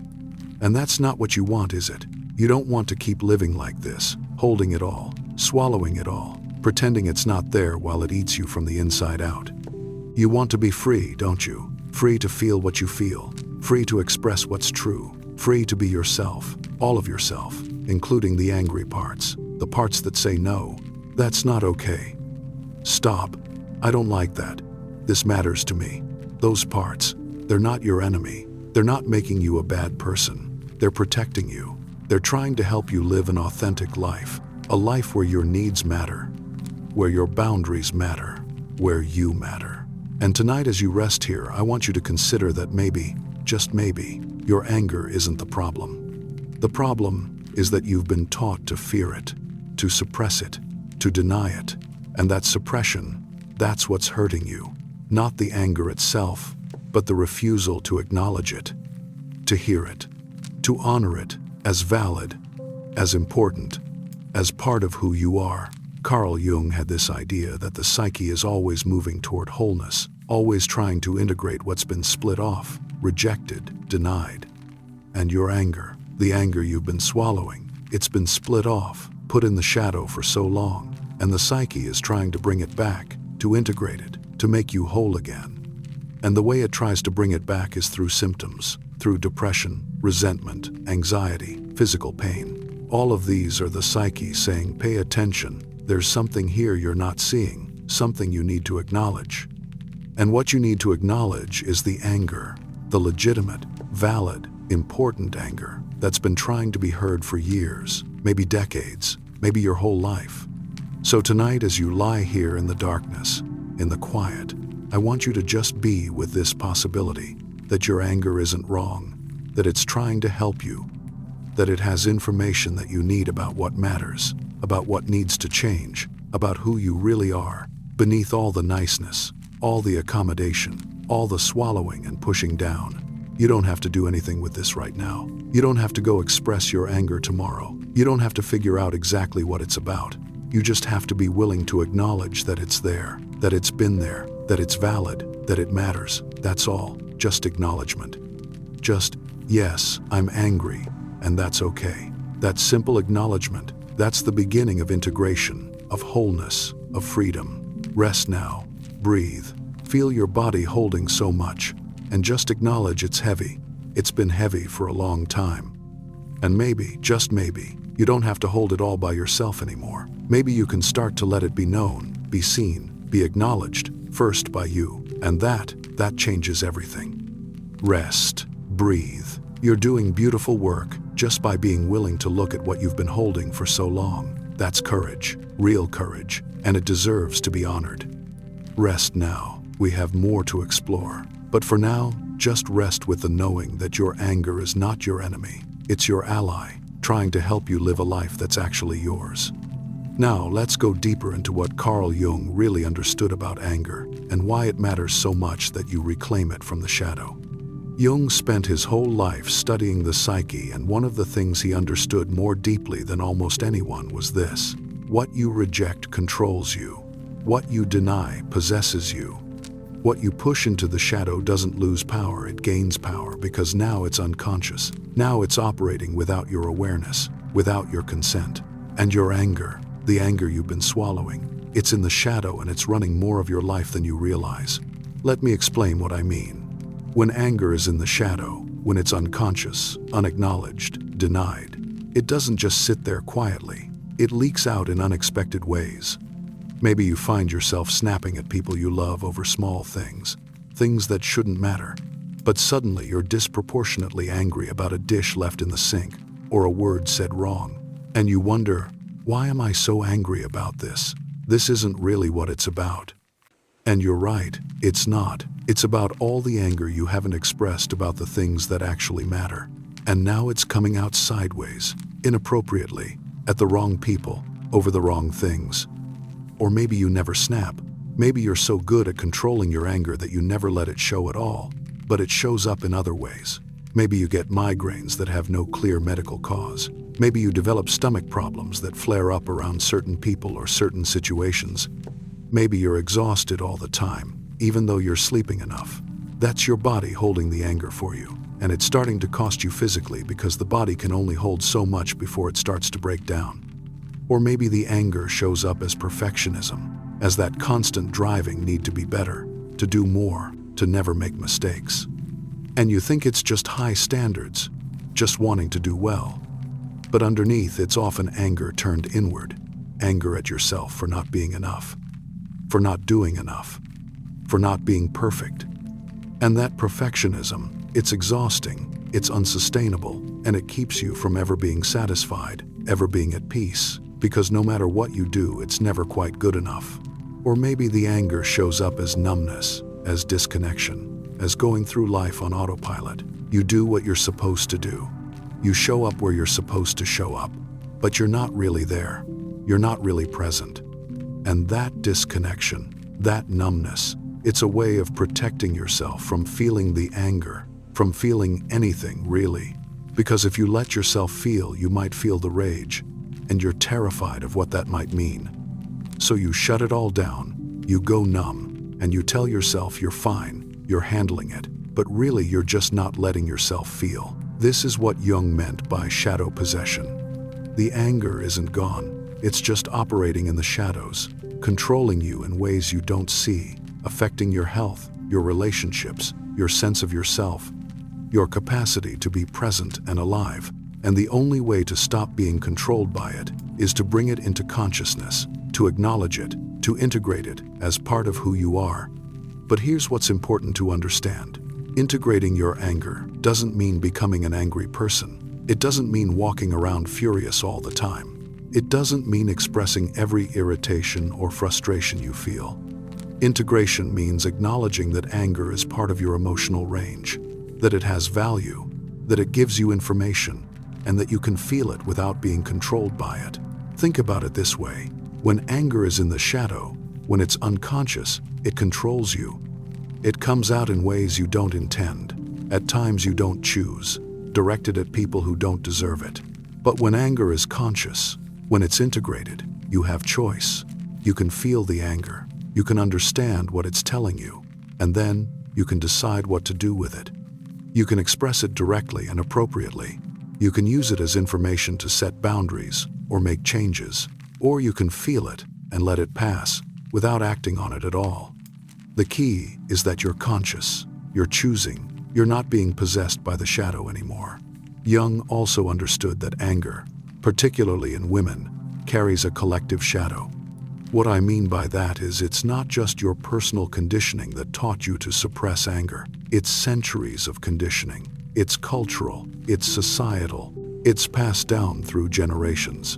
And that's not what you want, is it? You don't want to keep living like this, holding it all, swallowing it all, pretending it's not there while it eats you from the inside out. You want to be free, don't you? Free to feel what you feel, free to express what's true, free to be yourself, all of yourself, including the angry parts, the parts that say no, that's not okay. Stop, I don't like that. This matters to me. Those parts, they're not your enemy. They're not making you a bad person. They're protecting you. They're trying to help you live an authentic life, a life where your needs matter, where your boundaries matter, where you matter. And tonight as you rest here, I want you to consider that maybe, just maybe, your anger isn't the problem. The problem is that you've been taught to fear it, to suppress it, to deny it. And that suppression, that's what's hurting you. Not the anger itself, but the refusal to acknowledge it, to hear it, to honor it as valid, as important, as part of who you are. Carl Jung had this idea that the psyche is always moving toward wholeness, always trying to integrate what's been split off, rejected, denied. And your anger, the anger you've been swallowing, it's been split off, put in the shadow for so long, and the psyche is trying to bring it back, to integrate it, to make you whole again. And the way it tries to bring it back is through symptoms, through depression, resentment, anxiety, physical pain. All of these are the psyche saying, pay attention, there's something here you're not seeing, something you need to acknowledge. And what you need to acknowledge is the anger, the legitimate, valid, important anger that's been trying to be heard for years, maybe decades, maybe your whole life. So tonight as you lie here in the darkness, in the quiet, I want you to just be with this possibility that your anger isn't wrong, that it's trying to help you, that it has information that you need about what matters, about what needs to change, about who you really are, beneath all the niceness, all the accommodation, all the swallowing and pushing down. You don't have to do anything with this right now. You don't have to go express your anger tomorrow. You don't have to figure out exactly what it's about. You just have to be willing to acknowledge that it's there, that it's been there, that it's valid, that it matters. That's all, just acknowledgement. Just, yes, I'm angry, and that's okay. That simple acknowledgement, that's the beginning of integration, of wholeness, of freedom. Rest now, breathe, feel your body holding so much, and just acknowledge it's heavy. It's been heavy for a long time. And maybe, just maybe, you don't have to hold it all by yourself anymore. Maybe you can start to let it be known, be seen, be acknowledged, first by you, and that changes everything. Rest, breathe. You're doing beautiful work just by being willing to look at what you've been holding for so long. That's courage, real courage, and it deserves to be honored. Rest now. We have more to explore. But for now, just rest with the knowing that your anger is not your enemy. It's your ally, trying to help you live a life that's actually yours. Now, let's go deeper into what Carl Jung really understood about anger and why it matters so much that you reclaim it from the shadow. Jung spent his whole life studying the psyche, and one of the things he understood more deeply than almost anyone was this: what you reject controls you. What you deny possesses you. What you push into the shadow doesn't lose power, it gains power because now it's unconscious. Now it's operating without your awareness, without your consent. And your anger, the anger you've been swallowing, it's in the shadow and it's running more of your life than you realize. Let me explain what I mean. When anger is in the shadow, when it's unconscious, unacknowledged, denied, it doesn't just sit there quietly. It leaks out in unexpected ways. Maybe you find yourself snapping at people you love over small things, things that shouldn't matter. But suddenly you're disproportionately angry about a dish left in the sink or a word said wrong. And you wonder, why am I so angry about this? This isn't really what it's about. And you're right, it's not. It's about all the anger you haven't expressed about the things that actually matter. And now it's coming out sideways, inappropriately, at the wrong people, over the wrong things. Or maybe you never snap. Maybe you're so good at controlling your anger that you never let it show at all, but it shows up in other ways. Maybe you get migraines that have no clear medical cause. Maybe you develop stomach problems that flare up around certain people or certain situations. Maybe you're exhausted all the time, even though you're sleeping enough. That's your body holding the anger for you, and it's starting to cost you physically because the body can only hold so much before it starts to break down. Or maybe the anger shows up as perfectionism, as that constant driving need to be better, to do more, to never make mistakes. And you think it's just high standards, just wanting to do well. But underneath, it's often anger turned inward, anger at yourself for not being enough, for not doing enough, for not being perfect. And that perfectionism, it's exhausting, it's unsustainable, and it keeps you from ever being satisfied, ever being at peace, because no matter what you do, it's never quite good enough. Or maybe the anger shows up as numbness, as disconnection, as going through life on autopilot. You do what you're supposed to do. You show up where you're supposed to show up, but you're not really there. You're not really present. And that disconnection, that numbness, it's a way of protecting yourself from feeling the anger, from feeling anything really. Because if you let yourself feel, you might feel the rage, and you're terrified of what that might mean. So you shut it all down, you go numb, and you tell yourself you're fine, you're handling it, but really you're just not letting yourself feel. This is what Jung meant by shadow possession. The anger isn't gone, it's just operating in the shadows, controlling you in ways you don't see, affecting your health, your relationships, your sense of yourself, your capacity to be present and alive. And the only way to stop being controlled by it is to bring it into consciousness, to acknowledge it, to integrate it as part of who you are. But here's what's important to understand. Integrating your anger doesn't mean becoming an angry person. It doesn't mean walking around furious all the time. It doesn't mean expressing every irritation or frustration you feel. Integration means acknowledging that anger is part of your emotional range, that it has value, that it gives you information, and that you can feel it without being controlled by it. Think about it this way. When anger is in the shadow, when it's unconscious, it controls you. It comes out in ways you don't intend, at times you don't choose, directed at people who don't deserve it. But when anger is conscious, when it's integrated, you have choice. You can feel the anger, you can understand what it's telling you, and then you can decide what to do with it. You can express it directly and appropriately. You can use it as information to set boundaries or make changes, or you can feel it and let it pass without acting on it at all. The key is that you're conscious, you're choosing, you're not being possessed by the shadow anymore. Jung also understood that anger, particularly in women, carries a collective shadow. What I mean by that is it's not just your personal conditioning that taught you to suppress anger. It's centuries of conditioning. It's cultural, it's societal, it's passed down through generations.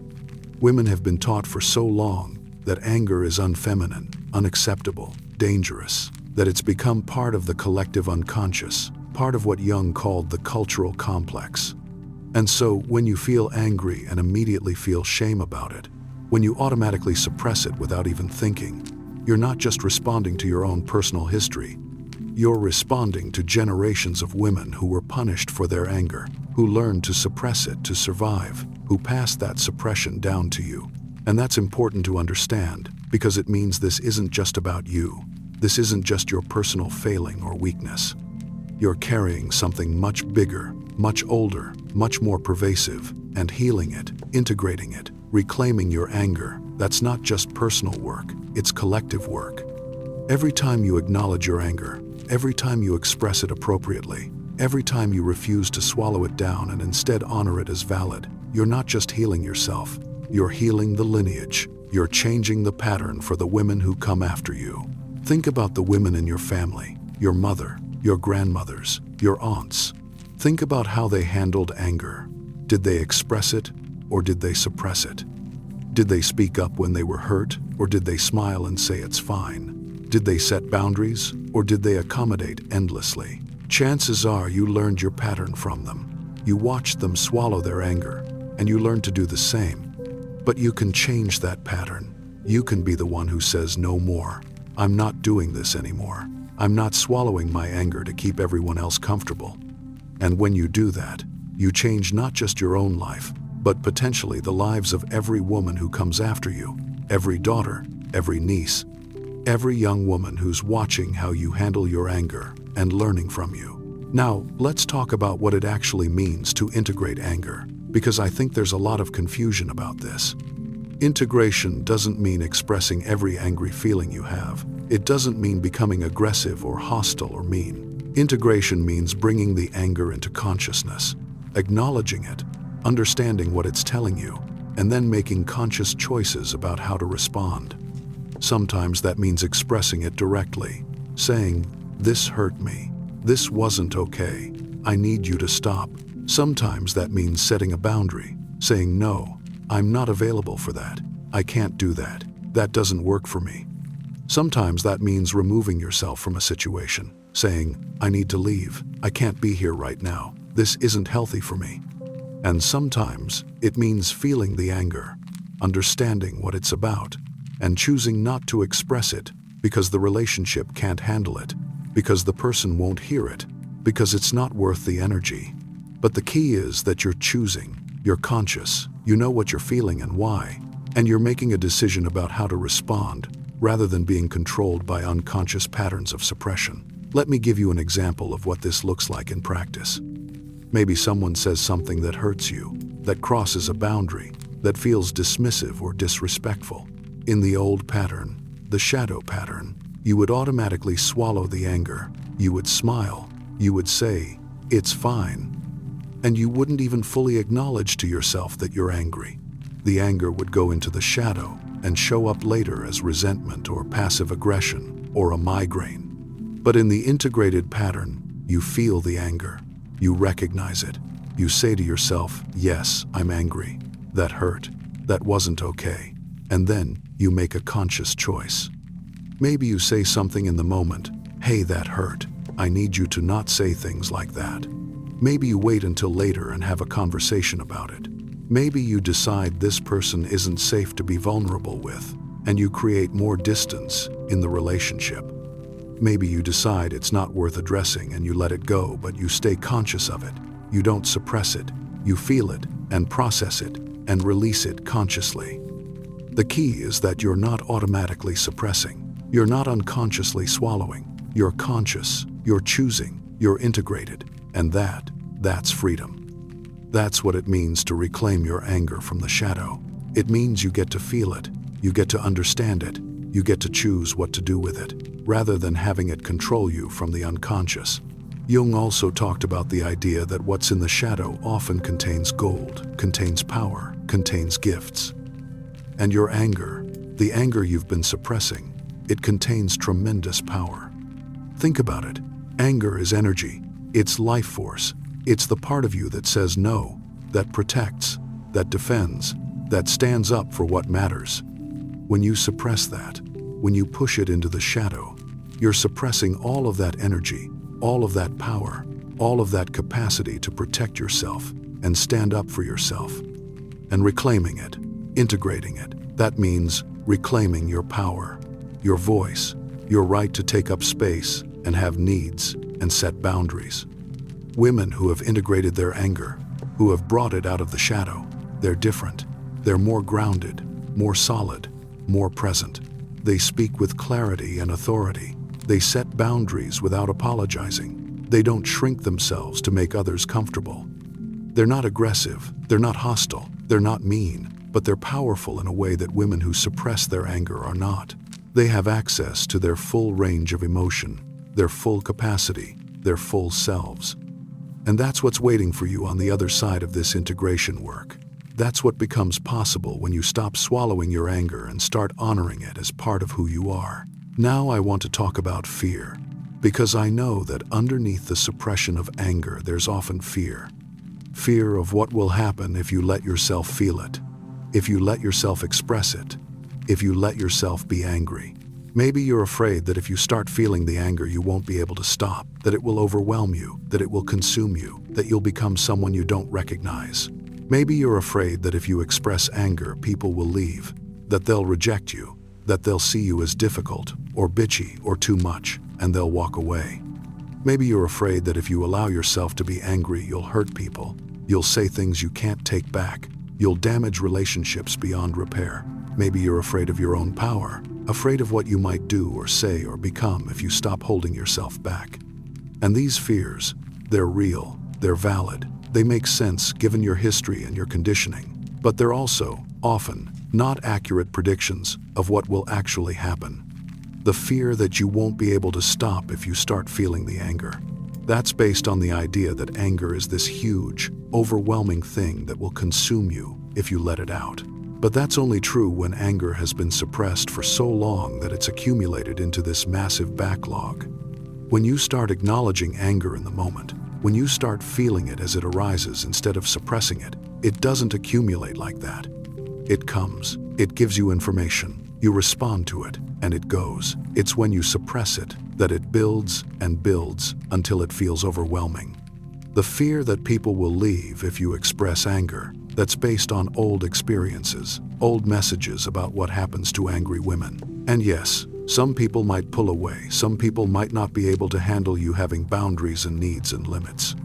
Women have been taught for so long that anger is unfeminine, unacceptable, dangerous, that it's become part of the collective unconscious, part of what Jung called the cultural complex. And so, when you feel angry and immediately feel shame about it, when you automatically suppress it without even thinking, you're not just responding to your own personal history, you're responding to generations of women who were punished for their anger, who learned to suppress it to survive, who passed that suppression down to you. And that's important to understand, because it means this isn't just about you. This isn't just your personal failing or weakness. You're carrying something much bigger, much older, much more pervasive, and healing it, integrating it, reclaiming your anger. That's not just personal work, it's collective work. Every time you acknowledge your anger, every time you express it appropriately, every time you refuse to swallow it down and instead honor it as valid, you're not just healing yourself, you're healing the lineage. You're changing the pattern for the women who come after you. Think about the women in your family, your mother, your grandmothers, your aunts. Think about how they handled anger. Did they express it, or did they suppress it? Did they speak up when they were hurt, or did they smile and say it's fine? Did they set boundaries, or did they accommodate endlessly? Chances are you learned your pattern from them. You watched them swallow their anger, and you learned to do the same. But you can change that pattern. You can be the one who says no more. I'm not doing this anymore. I'm not swallowing my anger to keep everyone else comfortable. And when you do that, you change not just your own life, but potentially the lives of every woman who comes after you, every daughter, every niece, every young woman who's watching how you handle your anger and learning from you. Now, let's talk about what it actually means to integrate anger, because I think there's a lot of confusion about this. Integration doesn't mean expressing every angry feeling you have. It doesn't mean becoming aggressive or hostile or mean. Integration means bringing the anger into consciousness, acknowledging it, understanding what it's telling you, and then making conscious choices about how to respond. Sometimes that means expressing it directly, saying, "This hurt me. This wasn't okay. I need you to stop." Sometimes that means setting a boundary, saying, "No, I'm not available for that. I can't do that. That doesn't work for me." Sometimes that means removing yourself from a situation, saying, "I need to leave. I can't be here right now. This isn't healthy for me." And sometimes it means feeling the anger, understanding what it's about, and choosing not to express it because the relationship can't handle it, because the person won't hear it, because it's not worth the energy. But the key is that you're choosing, you're conscious, you know what you're feeling and why, and you're making a decision about how to respond, rather than being controlled by unconscious patterns of suppression. Let me give you an example of what this looks like in practice. Maybe someone says something that hurts you, that crosses a boundary, that feels dismissive or disrespectful. In the old pattern, the shadow pattern, you would automatically swallow the anger. You would smile. You would say, "It's fine." And you wouldn't even fully acknowledge to yourself that you're angry. The anger would go into the shadow and show up later as resentment or passive aggression or a migraine. But in the integrated pattern, you feel the anger. You recognize it. You say to yourself, "Yes, I'm angry. That hurt. That wasn't okay." And then you make a conscious choice. Maybe you say something in the moment, "Hey, that hurt. I need you to not say things like that." Maybe you wait until later and have a conversation about it. Maybe you decide this person isn't safe to be vulnerable with, and you create more distance in the relationship. Maybe you decide it's not worth addressing and you let it go, but you stay conscious of it. You don't suppress it. You feel it and process it and release it consciously. The key is that you're not automatically suppressing. You're not unconsciously swallowing. You're conscious. You're choosing. You're integrated. And that's freedom. That's what it means to reclaim your anger from the shadow. It means you get to feel it, you get to understand it, you get to choose what to do with it, rather than having it control you from the unconscious. Jung also talked about the idea that what's in the shadow often contains gold, contains power, contains gifts. And your anger, the anger you've been suppressing, it contains tremendous power. Think about it. Anger is energy. It's life force. It's the part of you that says no, that protects, that defends, that stands up for what matters. When you suppress that, when you push it into the shadow, you're suppressing all of that energy, all of that power, all of that capacity to protect yourself and stand up for yourself. And reclaiming it, integrating it, that means reclaiming your power, your voice, your right to take up space and have needs and set boundaries. Women who have integrated their anger, who have brought it out of the shadow, they're different. They're more grounded, more solid, more present. They speak with clarity and authority. They set boundaries without apologizing. They don't shrink themselves to make others comfortable. They're not aggressive, they're not hostile, they're not mean, but they're powerful in a way that women who suppress their anger are not. They have access to their full range of emotion, their full capacity, their full selves. And that's what's waiting for you on the other side of this integration work. That's what becomes possible when you stop swallowing your anger and start honoring it as part of who you are. Now I want to talk about fear, because I know that underneath the suppression of anger there's often fear. Fear of what will happen if you let yourself feel it, if you let yourself express it, if you let yourself be angry. Maybe you're afraid that if you start feeling the anger you won't be able to stop, that it will overwhelm you, that it will consume you, that you'll become someone you don't recognize. Maybe you're afraid that if you express anger, people will leave, that they'll reject you, that they'll see you as difficult, or bitchy, or too much, and they'll walk away. Maybe you're afraid that if you allow yourself to be angry, you'll hurt people, you'll say things you can't take back, you'll damage relationships beyond repair. Maybe you're afraid of your own power, afraid of what you might do or say or become if you stop holding yourself back. And these fears, they're real, they're valid, they make sense given your history and your conditioning, but they're also, often, not accurate predictions of what will actually happen. The fear that you won't be able to stop if you start feeling the anger. That's based on the idea that anger is this huge, overwhelming thing that will consume you if you let it out. But that's only true when anger has been suppressed for so long that it's accumulated into this massive backlog. When you start acknowledging anger in the moment, when you start feeling it as it arises instead of suppressing it, it doesn't accumulate like that. It comes, it gives you information, you respond to it, and it goes. It's when you suppress it that it builds and builds until it feels overwhelming. The fear that people will leave if you express anger, that's based on old experiences, old messages about what happens to angry women. And yes, some people might pull away, some people might not be able to handle you having boundaries and needs and limits.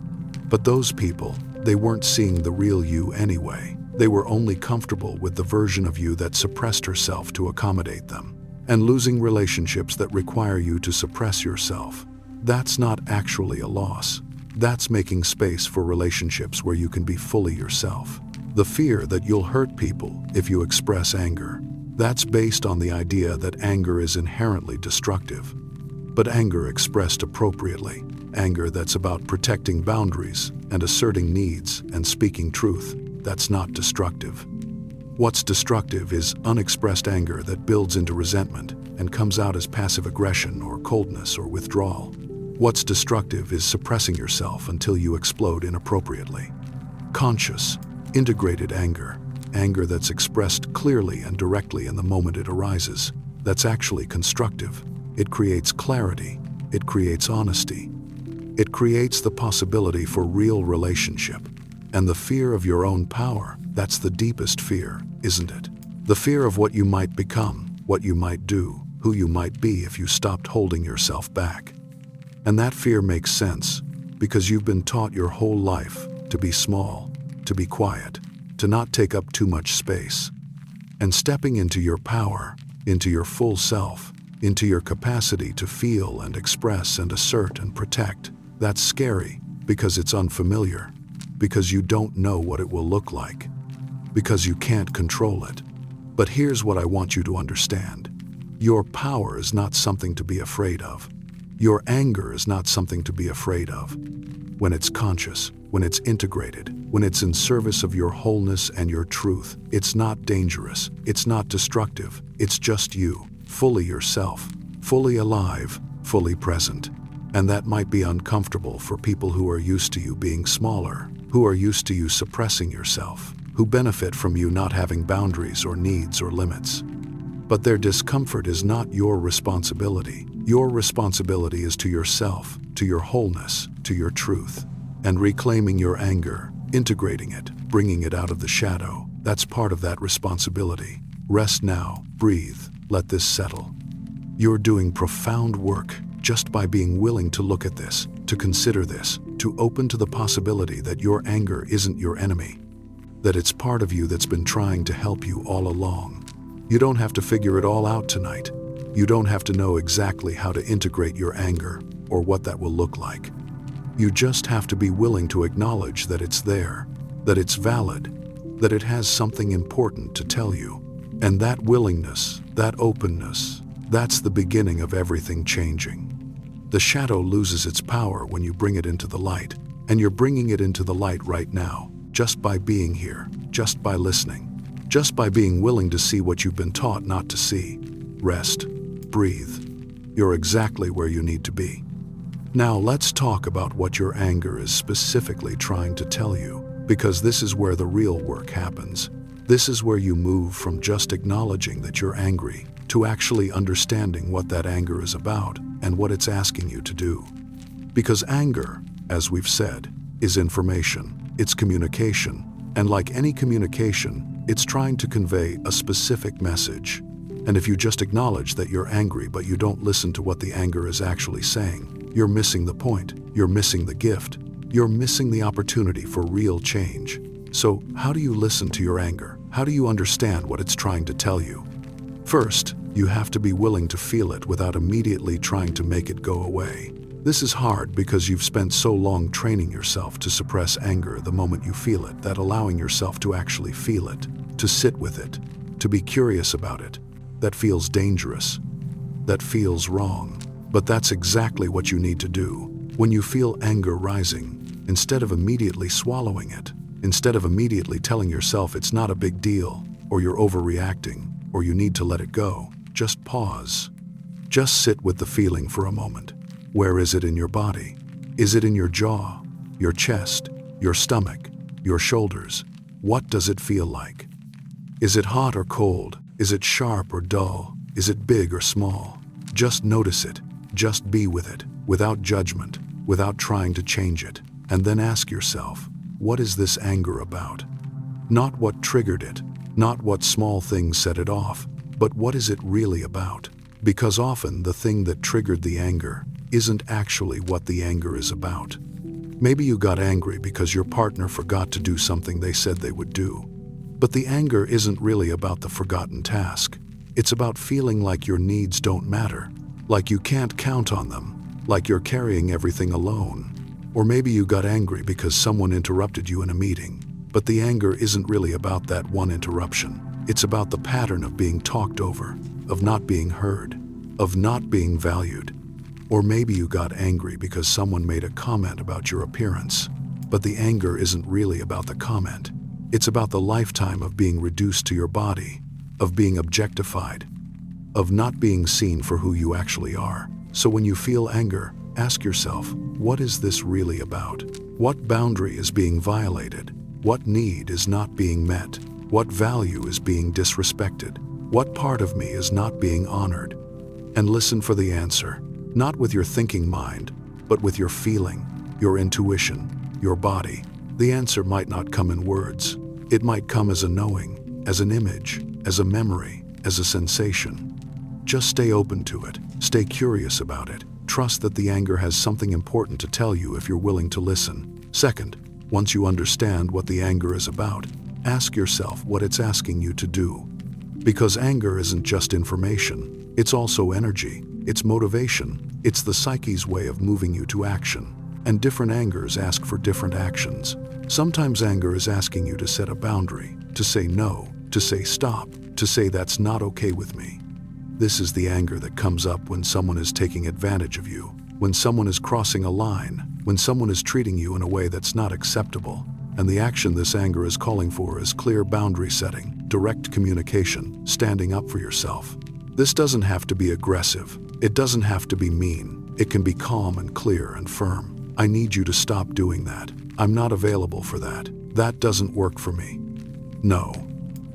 But those people, they weren't seeing the real you anyway. They were only comfortable with the version of you that suppressed herself to accommodate them. And losing relationships that require you to suppress yourself, that's not actually a loss. That's making space for relationships where you can be fully yourself. The fear that you'll hurt people if you express anger, that's based on the idea that anger is inherently destructive. But anger expressed appropriately, anger that's about protecting boundaries and asserting needs and speaking truth, that's not destructive. What's destructive is unexpressed anger that builds into resentment and comes out as passive aggression or coldness or withdrawal. What's destructive is suppressing yourself until you explode inappropriately. Conscious, integrated anger, anger that's expressed clearly and directly in the moment it arises, that's actually constructive. It creates clarity, it creates honesty. It creates the possibility for real relationship. And the fear of your own power, that's the deepest fear, isn't it? The fear of what you might become, what you might do, who you might be if you stopped holding yourself back. And that fear makes sense, because you've been taught your whole life to be small, to be quiet, to not take up too much space. And stepping into your power, into your full self, into your capacity to feel and express and assert and protect, that's scary, because it's unfamiliar, because you don't know what it will look like, because you can't control it. But here's what I want you to understand. Your power is not something to be afraid of. Your anger is not something to be afraid of. When it's conscious, when it's integrated, when it's in service of your wholeness and your truth, it's not dangerous, it's not destructive, it's just you, fully yourself, fully alive, fully present. And that might be uncomfortable for people who are used to you being smaller, who are used to you suppressing yourself, who benefit from you not having boundaries or needs or limits. But their discomfort is not your responsibility. Your responsibility is to yourself, to your wholeness, to your truth. And reclaiming your anger, integrating it, bringing it out of the shadow, that's part of that responsibility. Rest now, breathe, let this settle. You're doing profound work just by being willing to look at this, to consider this, to open to the possibility that your anger isn't your enemy, that it's part of you that's been trying to help you all along. You don't have to figure it all out tonight. You don't have to know exactly how to integrate your anger or what that will look like. You just have to be willing to acknowledge that it's there, that it's valid, that it has something important to tell you. And that willingness, that openness, that's the beginning of everything changing. The shadow loses its power when you bring it into the light, and you're bringing it into the light right now, just by being here, just by listening, just by being willing to see what you've been taught not to see. Rest, breathe. You're exactly where you need to be. Now let's talk about what your anger is specifically trying to tell you, because this is where the real work happens. This is where you move from just acknowledging that you're angry to actually understanding what that anger is about and what it's asking you to do. Because anger, as we've said, is information, it's communication, and like any communication, it's trying to convey a specific message. And if you just acknowledge that you're angry but you don't listen to what the anger is actually saying, you're missing the point, you're missing the gift, you're missing the opportunity for real change. So, how do you listen to your anger? How do you understand what it's trying to tell you? First, you have to be willing to feel it without immediately trying to make it go away. This is hard because you've spent so long training yourself to suppress anger the moment you feel it that allowing yourself to actually feel it, to sit with it, to be curious about it, that feels dangerous, that feels wrong. But that's exactly what you need to do. When you feel anger rising, instead of immediately swallowing it, instead of immediately telling yourself it's not a big deal, or you're overreacting, or you need to let it go, just pause. Just sit with the feeling for a moment. Where is it in your body? Is it in your jaw, your chest, your stomach, your shoulders? What does it feel like? Is it hot or cold? Is it sharp or dull? Is it big or small? Just notice it. Just be with it, without judgment, without trying to change it. And then ask yourself, what is this anger about? Not what triggered it, not what small things set it off, but what is it really about? Because often the thing that triggered the anger isn't actually what the anger is about. Maybe you got angry because your partner forgot to do something they said they would do. But the anger isn't really about the forgotten task. It's about feeling like your needs don't matter, like you can't count on them, like you're carrying everything alone. Or maybe you got angry because someone interrupted you in a meeting, but the anger isn't really about that one interruption. It's about the pattern of being talked over, of not being heard, of not being valued. Or maybe you got angry because someone made a comment about your appearance, but the anger isn't really about the comment. It's about the lifetime of being reduced to your body, of being objectified, of not being seen for who you actually are. So when you feel anger, ask yourself, what is this really about? What boundary is being violated? What need is not being met? What value is being disrespected? What part of me is not being honored? And listen for the answer, not with your thinking mind, but with your feeling, your intuition, your body. The answer might not come in words. It might come as a knowing, as an image, as a memory, as a sensation. Just stay open to it. Stay curious about it. Trust that the anger has something important to tell you if you're willing to listen. Second, once you understand what the anger is about, ask yourself what it's asking you to do. Because anger isn't just information. It's also energy. It's motivation. It's the psyche's way of moving you to action. And different angers ask for different actions. Sometimes anger is asking you to set a boundary, to say no, to say stop, to say that's not okay with me. This is the anger that comes up when someone is taking advantage of you, when someone is crossing a line, when someone is treating you in a way that's not acceptable. And the action this anger is calling for is clear boundary setting, direct communication, standing up for yourself. This doesn't have to be aggressive. It doesn't have to be mean. It can be calm and clear and firm. I need you to stop doing that. I'm not available for that. That doesn't work for me. No.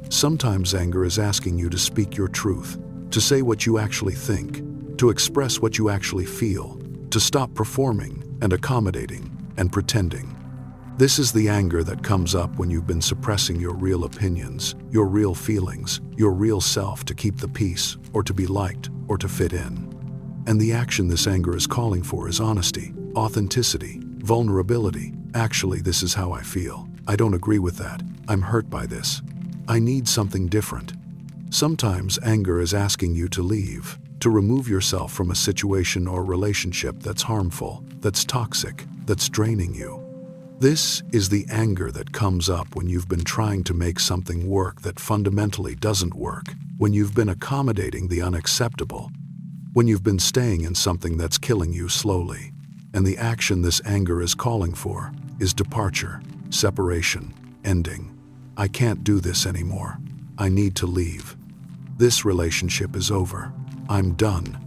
Sometimes anger is asking you to speak your truth, to say what you actually think, to express what you actually feel, to stop performing and accommodating and pretending. This is the anger that comes up when you've been suppressing your real opinions, your real feelings, your real self to keep the peace, or to be liked, or to fit in. And the action this anger is calling for is honesty, authenticity, vulnerability. Actually, this is how I feel. I don't agree with that. I'm hurt by this. I need something different. Sometimes anger is asking you to leave, to remove yourself from a situation or relationship that's harmful, that's toxic, that's draining you. This is the anger that comes up when you've been trying to make something work that fundamentally doesn't work, when you've been accommodating the unacceptable, when you've been staying in something that's killing you slowly. And the action this anger is calling for is departure, separation, ending. I can't do this anymore. I need to leave. This relationship is over. I'm done.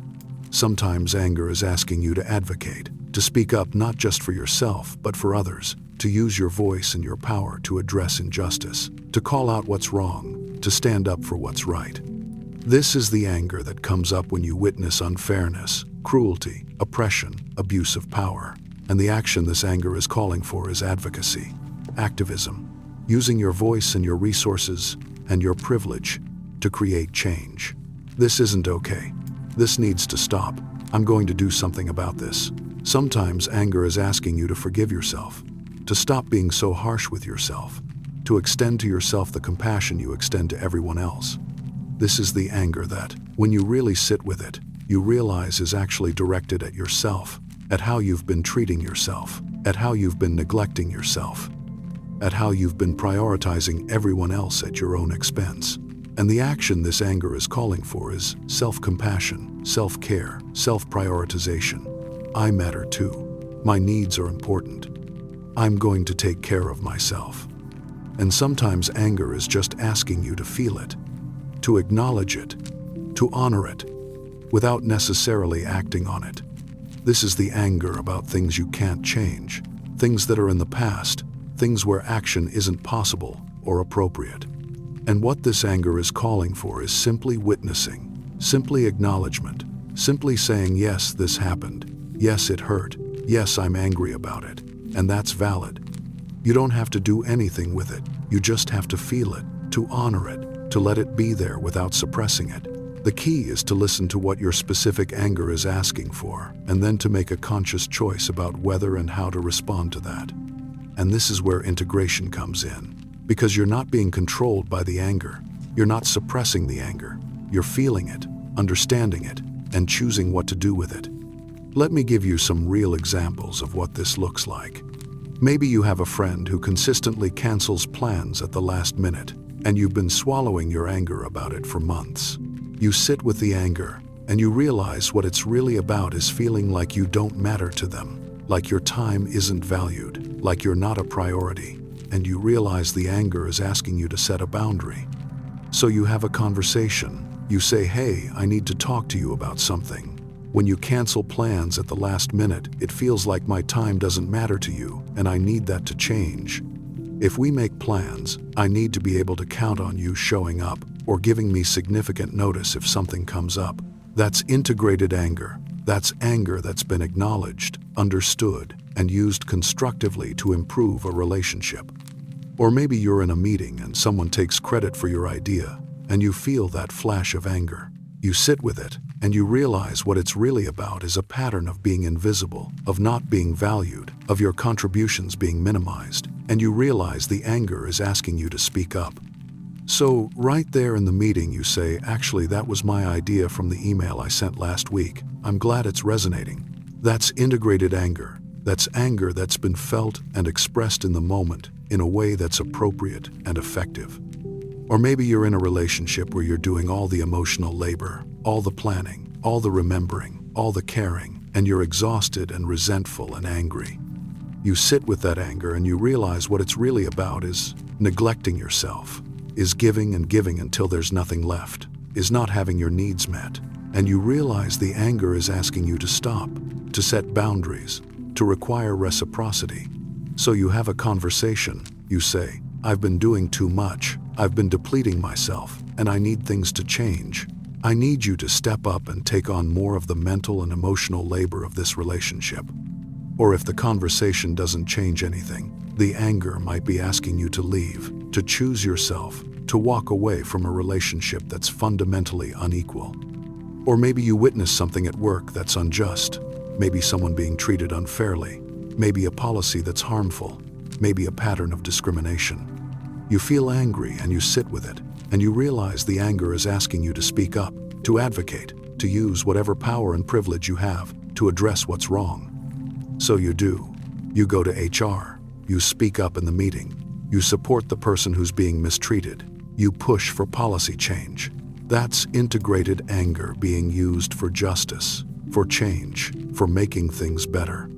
Sometimes anger is asking you to advocate, to speak up not just for yourself, but for others, to use your voice and your power to address injustice, to call out what's wrong, to stand up for what's right. This is the anger that comes up when you witness unfairness, cruelty, oppression, abuse of power. And the action this anger is calling for is advocacy, activism, using your voice and your resources and your privilege to create change. This isn't okay. This needs to stop. I'm going to do something about this. Sometimes anger is asking you to forgive yourself, to stop being so harsh with yourself, to extend to yourself the compassion you extend to everyone else. This is the anger that, when you really sit with it, you realize is actually directed at yourself, at how you've been treating yourself, at how you've been neglecting yourself, at how you've been prioritizing everyone else at your own expense. And the action this anger is calling for is self-compassion, self-care, self-prioritization. I matter too. My needs are important. I'm going to take care of myself. And sometimes anger is just asking you to feel it, to acknowledge it, to honor it, without necessarily acting on it. This is the anger about things you can't change, things that are in the past, things where action isn't possible or appropriate. And what this anger is calling for is simply witnessing, simply acknowledgement, simply saying, yes, this happened. Yes, it hurt. Yes, I'm angry about it. And that's valid. You don't have to do anything with it. You just have to feel it, to honor it, to let it be there without suppressing it. The key is to listen to what your specific anger is asking for, and then to make a conscious choice about whether and how to respond to that. And this is where integration comes in. Because you're not being controlled by the anger. You're not suppressing the anger. You're feeling it, understanding it, and choosing what to do with it. Let me give you some real examples of what this looks like. Maybe you have a friend who consistently cancels plans at the last minute, and you've been swallowing your anger about it for months. You sit with the anger, and you realize what it's really about is feeling like you don't matter to them, like your time isn't valued, like you're not a priority, and you realize the anger is asking you to set a boundary. So you have a conversation. You say, hey, I need to talk to you about something. When you cancel plans at the last minute, it feels like my time doesn't matter to you, and I need that to change. If we make plans, I need to be able to count on you showing up or giving me significant notice if something comes up. That's integrated anger. That's anger that's been acknowledged, understood, and used constructively to improve a relationship. Or maybe you're in a meeting and someone takes credit for your idea, and you feel that flash of anger. You sit with it, and you realize what it's really about is a pattern of being invisible, of not being valued, of your contributions being minimized, and you realize the anger is asking you to speak up. So, right there in the meeting you say, actually, that was my idea from the email I sent last week. I'm glad it's resonating. That's integrated anger. That's anger that's been felt and expressed in the moment in a way that's appropriate and effective. Or maybe you're in a relationship where you're doing all the emotional labor, all the planning, all the remembering, all the caring, and you're exhausted and resentful and angry. You sit with that anger and you realize what it's really about is neglecting yourself, is giving and giving until there's nothing left, is not having your needs met. And you realize the anger is asking you to stop, to set boundaries, to require reciprocity. So you have a conversation. You say, I've been doing too much. I've been depleting myself, and I need things to change. I need you to step up and take on more of the mental and emotional labor of this relationship. Or if the conversation doesn't change anything, the anger might be asking you to leave, to choose yourself, to walk away from a relationship that's fundamentally unequal. Or maybe you witness something at work that's unjust, maybe someone being treated unfairly, maybe a policy that's harmful, maybe a pattern of discrimination. You feel angry and you sit with it, and you realize the anger is asking you to speak up, to advocate, to use whatever power and privilege you have to address what's wrong. So you do. You go to HR. You speak up in the meeting. You support the person who's being mistreated. You push for policy change. That's integrated anger being used for justice, for change, for making things better.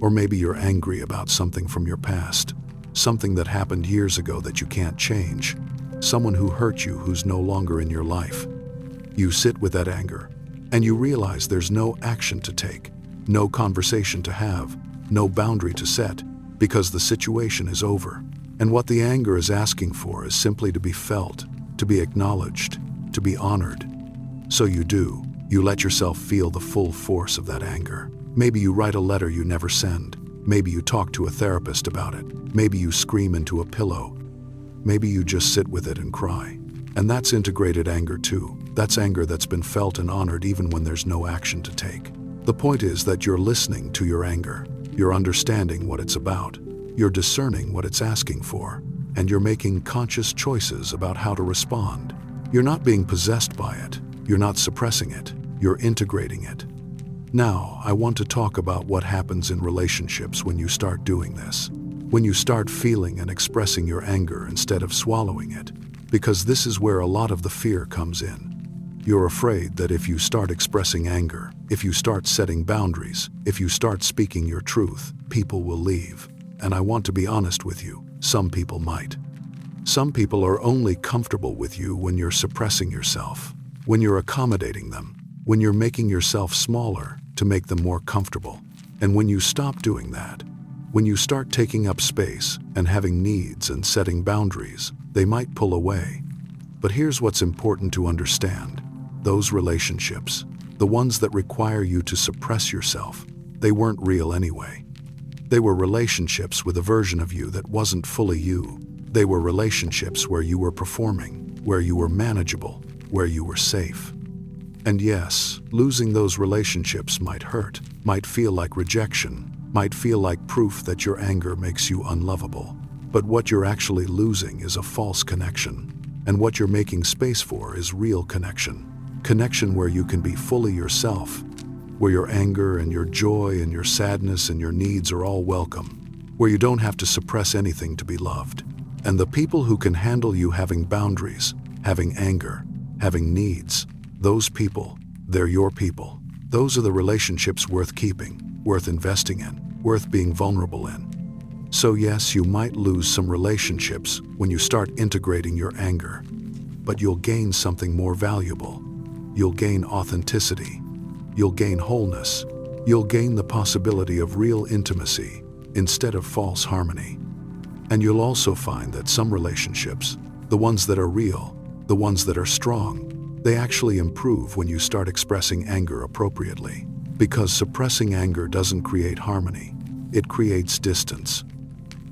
Or maybe you're angry about something from your past, something that happened years ago that you can't change, someone who hurt you who's no longer in your life. You sit with that anger, and you realize there's no action to take, no conversation to have, no boundary to set, because the situation is over. And what the anger is asking for is simply to be felt, to be acknowledged, to be honored. So you do. You let yourself feel the full force of that anger. Maybe you write a letter you never send. Maybe you talk to a therapist about it. Maybe you scream into a pillow. Maybe you just sit with it and cry. And that's integrated anger too. That's anger that's been felt and honored even when there's no action to take. The point is that you're listening to your anger. You're understanding what it's about. You're discerning what it's asking for. And you're making conscious choices about how to respond. You're not being possessed by it. You're not suppressing it. You're integrating it. Now, I want to talk about what happens in relationships when you start doing this. When you start feeling and expressing your anger instead of swallowing it. Because this is where a lot of the fear comes in. You're afraid that if you start expressing anger, if you start setting boundaries, if you start speaking your truth, people will leave. And I want to be honest with you, some people might. Some people are only comfortable with you when you're suppressing yourself, when you're accommodating them, when you're making yourself smaller to make them more comfortable. And when you stop doing that, when you start taking up space and having needs and setting boundaries, they might pull away. But here's what's important to understand. Those relationships, the ones that require you to suppress yourself, they weren't real anyway. They were relationships with a version of you that wasn't fully you. They were relationships where you were performing, where you were manageable, where you were safe. And yes, losing those relationships might hurt, might feel like rejection, might feel like proof that your anger makes you unlovable. But what you're actually losing is a false connection. And what you're making space for is real connection. Connection where you can be fully yourself, where your anger and your joy and your sadness and your needs are all welcome, where you don't have to suppress anything to be loved. And the people who can handle you having boundaries, having anger, having needs, those people, they're your people. Those are the relationships worth keeping, worth investing in, worth being vulnerable in. So yes, you might lose some relationships when you start integrating your anger, but you'll gain something more valuable. You'll gain authenticity. You'll gain wholeness. You'll gain the possibility of real intimacy instead of false harmony. And you'll also find that some relationships, the ones that are real, the ones that are strong, they actually improve when you start expressing anger appropriately. Because suppressing anger doesn't create harmony, it creates distance.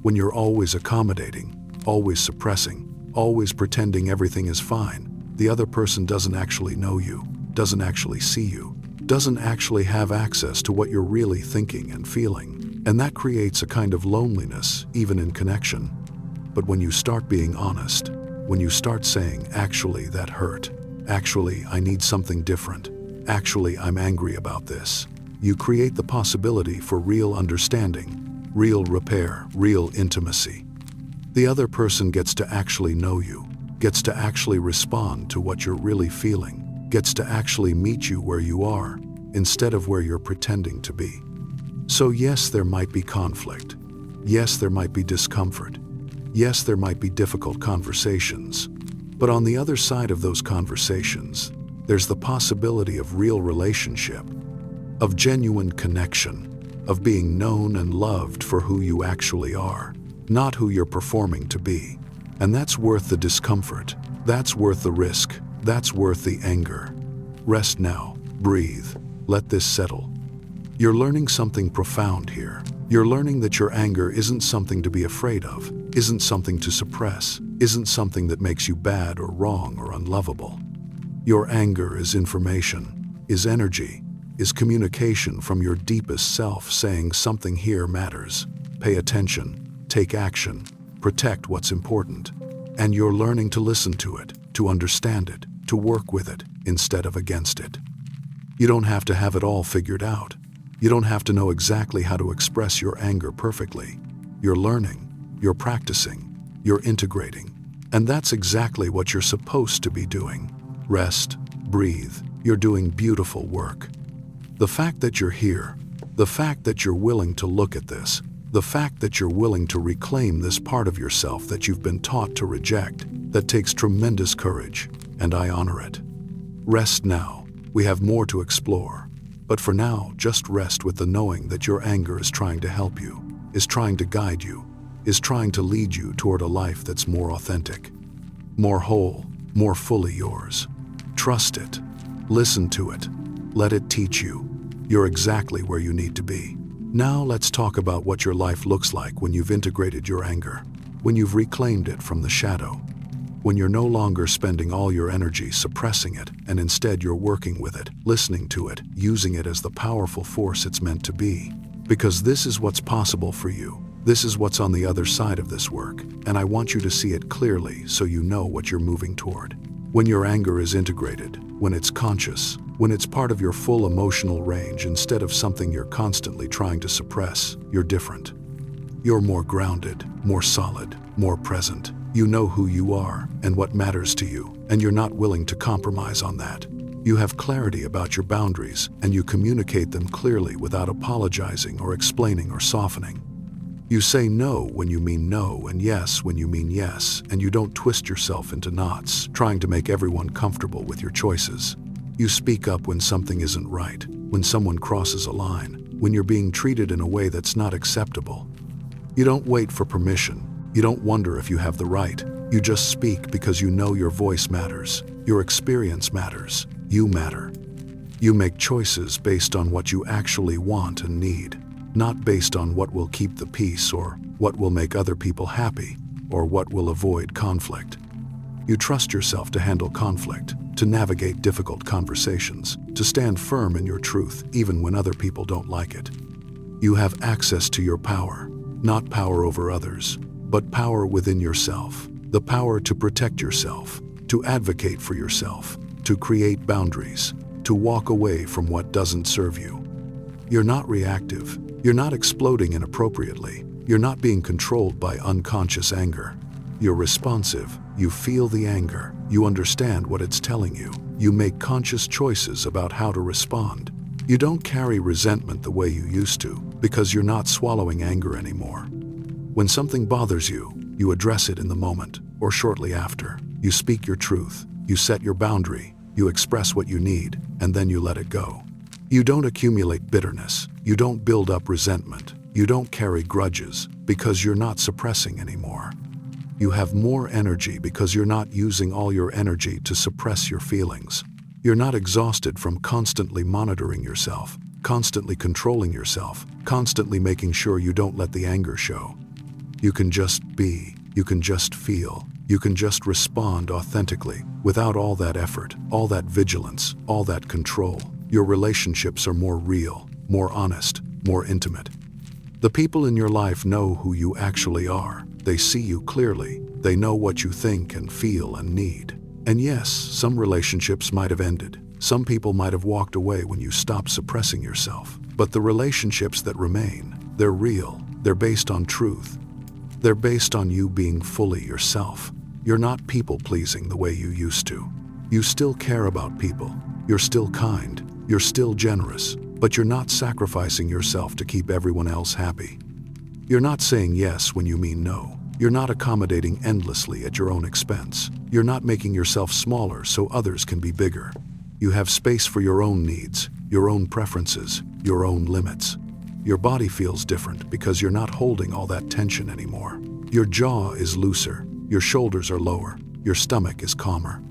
When you're always accommodating, always suppressing, always pretending everything is fine, the other person doesn't actually know you, doesn't actually see you, doesn't actually have access to what you're really thinking and feeling. And that creates a kind of loneliness, even in connection. But when you start being honest, when you start saying, actually, that hurt, actually, I need something different, actually, I'm angry about this, you create the possibility for real understanding, real repair, real intimacy. The other person gets to actually know you, gets to actually respond to what you're really feeling, gets to actually meet you where you are, instead of where you're pretending to be. So yes, there might be conflict. Yes, there might be discomfort. Yes, there might be difficult conversations. But on the other side of those conversations, there's the possibility of real relationship, of genuine connection, of being known and loved for who you actually are, not who you're performing to be. And that's worth the discomfort. That's worth the risk. That's worth the anger. Rest now. Breathe. Let this settle. You're learning something profound here. You're learning that your anger isn't something to be afraid of, isn't something to suppress, isn't something that makes you bad or wrong or unlovable. Your anger is information, is energy, is communication from your deepest self saying something here matters. Pay attention, take action, protect what's important. And you're learning to listen to it, to understand it, to work with it instead of against it. You don't have to have it all figured out. You don't have to know exactly how to express your anger perfectly. You're learning, you're practicing, you're integrating. And that's exactly what you're supposed to be doing. Rest, breathe, you're doing beautiful work. The fact that you're here, the fact that you're willing to look at this, the fact that you're willing to reclaim this part of yourself that you've been taught to reject, that takes tremendous courage, and I honor it. Rest now. We have more to explore. But for now, just rest with the knowing that your anger is trying to help you, is trying to guide you, is trying to lead you toward a life that's more authentic, more whole, more fully yours. Trust it. Listen to it. Let it teach you. You're exactly where you need to be. Now let's talk about what your life looks like when you've integrated your anger, when you've reclaimed it from the shadow, when you're no longer spending all your energy suppressing it and instead you're working with it, listening to it, using it as the powerful force it's meant to be. Because this is what's possible for you. This is what's on the other side of this work, and I want you to see it clearly so you know what you're moving toward. When your anger is integrated, when it's conscious, when it's part of your full emotional range instead of something you're constantly trying to suppress, you're different. You're more grounded, more solid, more present. You know who you are and what matters to you, and you're not willing to compromise on that. You have clarity about your boundaries, and you communicate them clearly without apologizing or explaining or softening. You say no when you mean no and yes when you mean yes, and you don't twist yourself into knots, trying to make everyone comfortable with your choices. You speak up when something isn't right, when someone crosses a line, when you're being treated in a way that's not acceptable. You don't wait for permission. You don't wonder if you have the right. You just speak because you know your voice matters, your experience matters, you matter. You make choices based on what you actually want and need, not based on what will keep the peace or what will make other people happy or what will avoid conflict. You trust yourself to handle conflict, to navigate difficult conversations, to stand firm in your truth even when other people don't like it. You have access to your power, not power over others, but power within yourself, the power to protect yourself, to advocate for yourself, to create boundaries, to walk away from what doesn't serve you. You're not reactive. You're not exploding inappropriately. You're not being controlled by unconscious anger. You're responsive. You feel the anger. You understand what it's telling you. You make conscious choices about how to respond. You don't carry resentment the way you used to because you're not swallowing anger anymore. When something bothers you, you address it in the moment or shortly after. You speak your truth. You set your boundary. You express what you need, and then you let it go. You don't accumulate bitterness. You don't build up resentment. You don't carry grudges because you're not suppressing anymore. You have more energy because you're not using all your energy to suppress your feelings. You're not exhausted from constantly monitoring yourself, constantly controlling yourself, constantly making sure you don't let the anger show. You can just be, you can just feel, you can just respond authentically without all that effort, all that vigilance, all that control. Your relationships are more real, more honest, more intimate. The people in your life know who you actually are. They see you clearly. They know what you think and feel and need. And yes, some relationships might have ended. Some people might have walked away when you stopped suppressing yourself. But the relationships that remain, they're real. They're based on truth. They're based on you being fully yourself. You're not people-pleasing the way you used to. You still care about people. You're still kind. You're still generous. But you're not sacrificing yourself to keep everyone else happy. You're not saying yes when you mean no. You're not accommodating endlessly at your own expense. You're not making yourself smaller so others can be bigger. You have space for your own needs, your own preferences, your own limits. Your body feels different because you're not holding all that tension anymore. Your jaw is looser, your shoulders are lower, your stomach is calmer.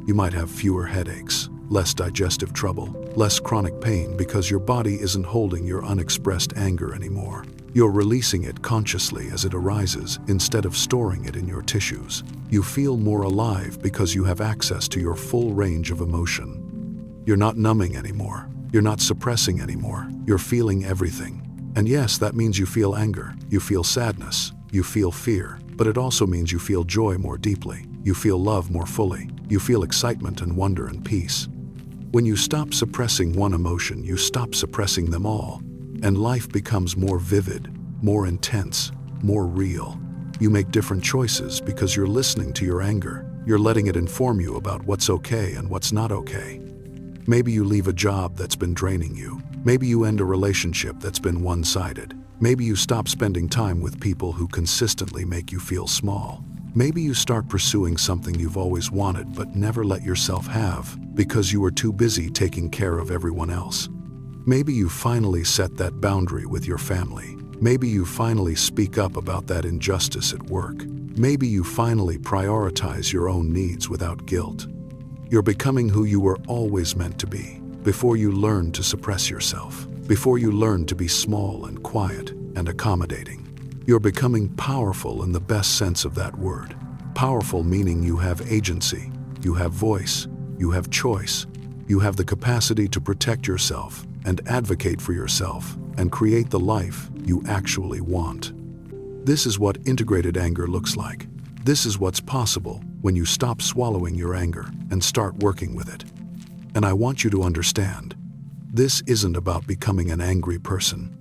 You might have fewer headaches, less digestive trouble, less chronic pain because your body isn't holding your unexpressed anger anymore. You're releasing it consciously as it arises instead of storing it in your tissues. You feel more alive because you have access to your full range of emotion. You're not numbing anymore. You're not suppressing anymore. You're feeling everything. And yes, that means you feel anger. You feel sadness. You feel fear. But it also means you feel joy more deeply. You feel love more fully. You feel excitement and wonder and peace. When you stop suppressing one emotion, you stop suppressing them all, and life becomes more vivid, more intense, more real. You make different choices because you're listening to your anger. You're letting it inform you about what's okay and what's not okay. Maybe you leave a job that's been draining you. Maybe you end a relationship that's been one-sided. Maybe you stop spending time with people who consistently make you feel small. Maybe you start pursuing something you've always wanted but never let yourself have because you were too busy taking care of everyone else. Maybe you finally set that boundary with your family. Maybe you finally speak up about that injustice at work. Maybe you finally prioritize your own needs without guilt. You're becoming who you were always meant to be, before you learn to suppress yourself, before you learn to be small and quiet and accommodating. You're becoming powerful in the best sense of that word. Powerful meaning you have agency, you have voice, you have choice, you have the capacity to protect yourself and advocate for yourself and create the life you actually want. This is what integrated anger looks like. This is what's possible when you stop swallowing your anger and start working with it. And I want you to understand, this isn't about becoming an angry person.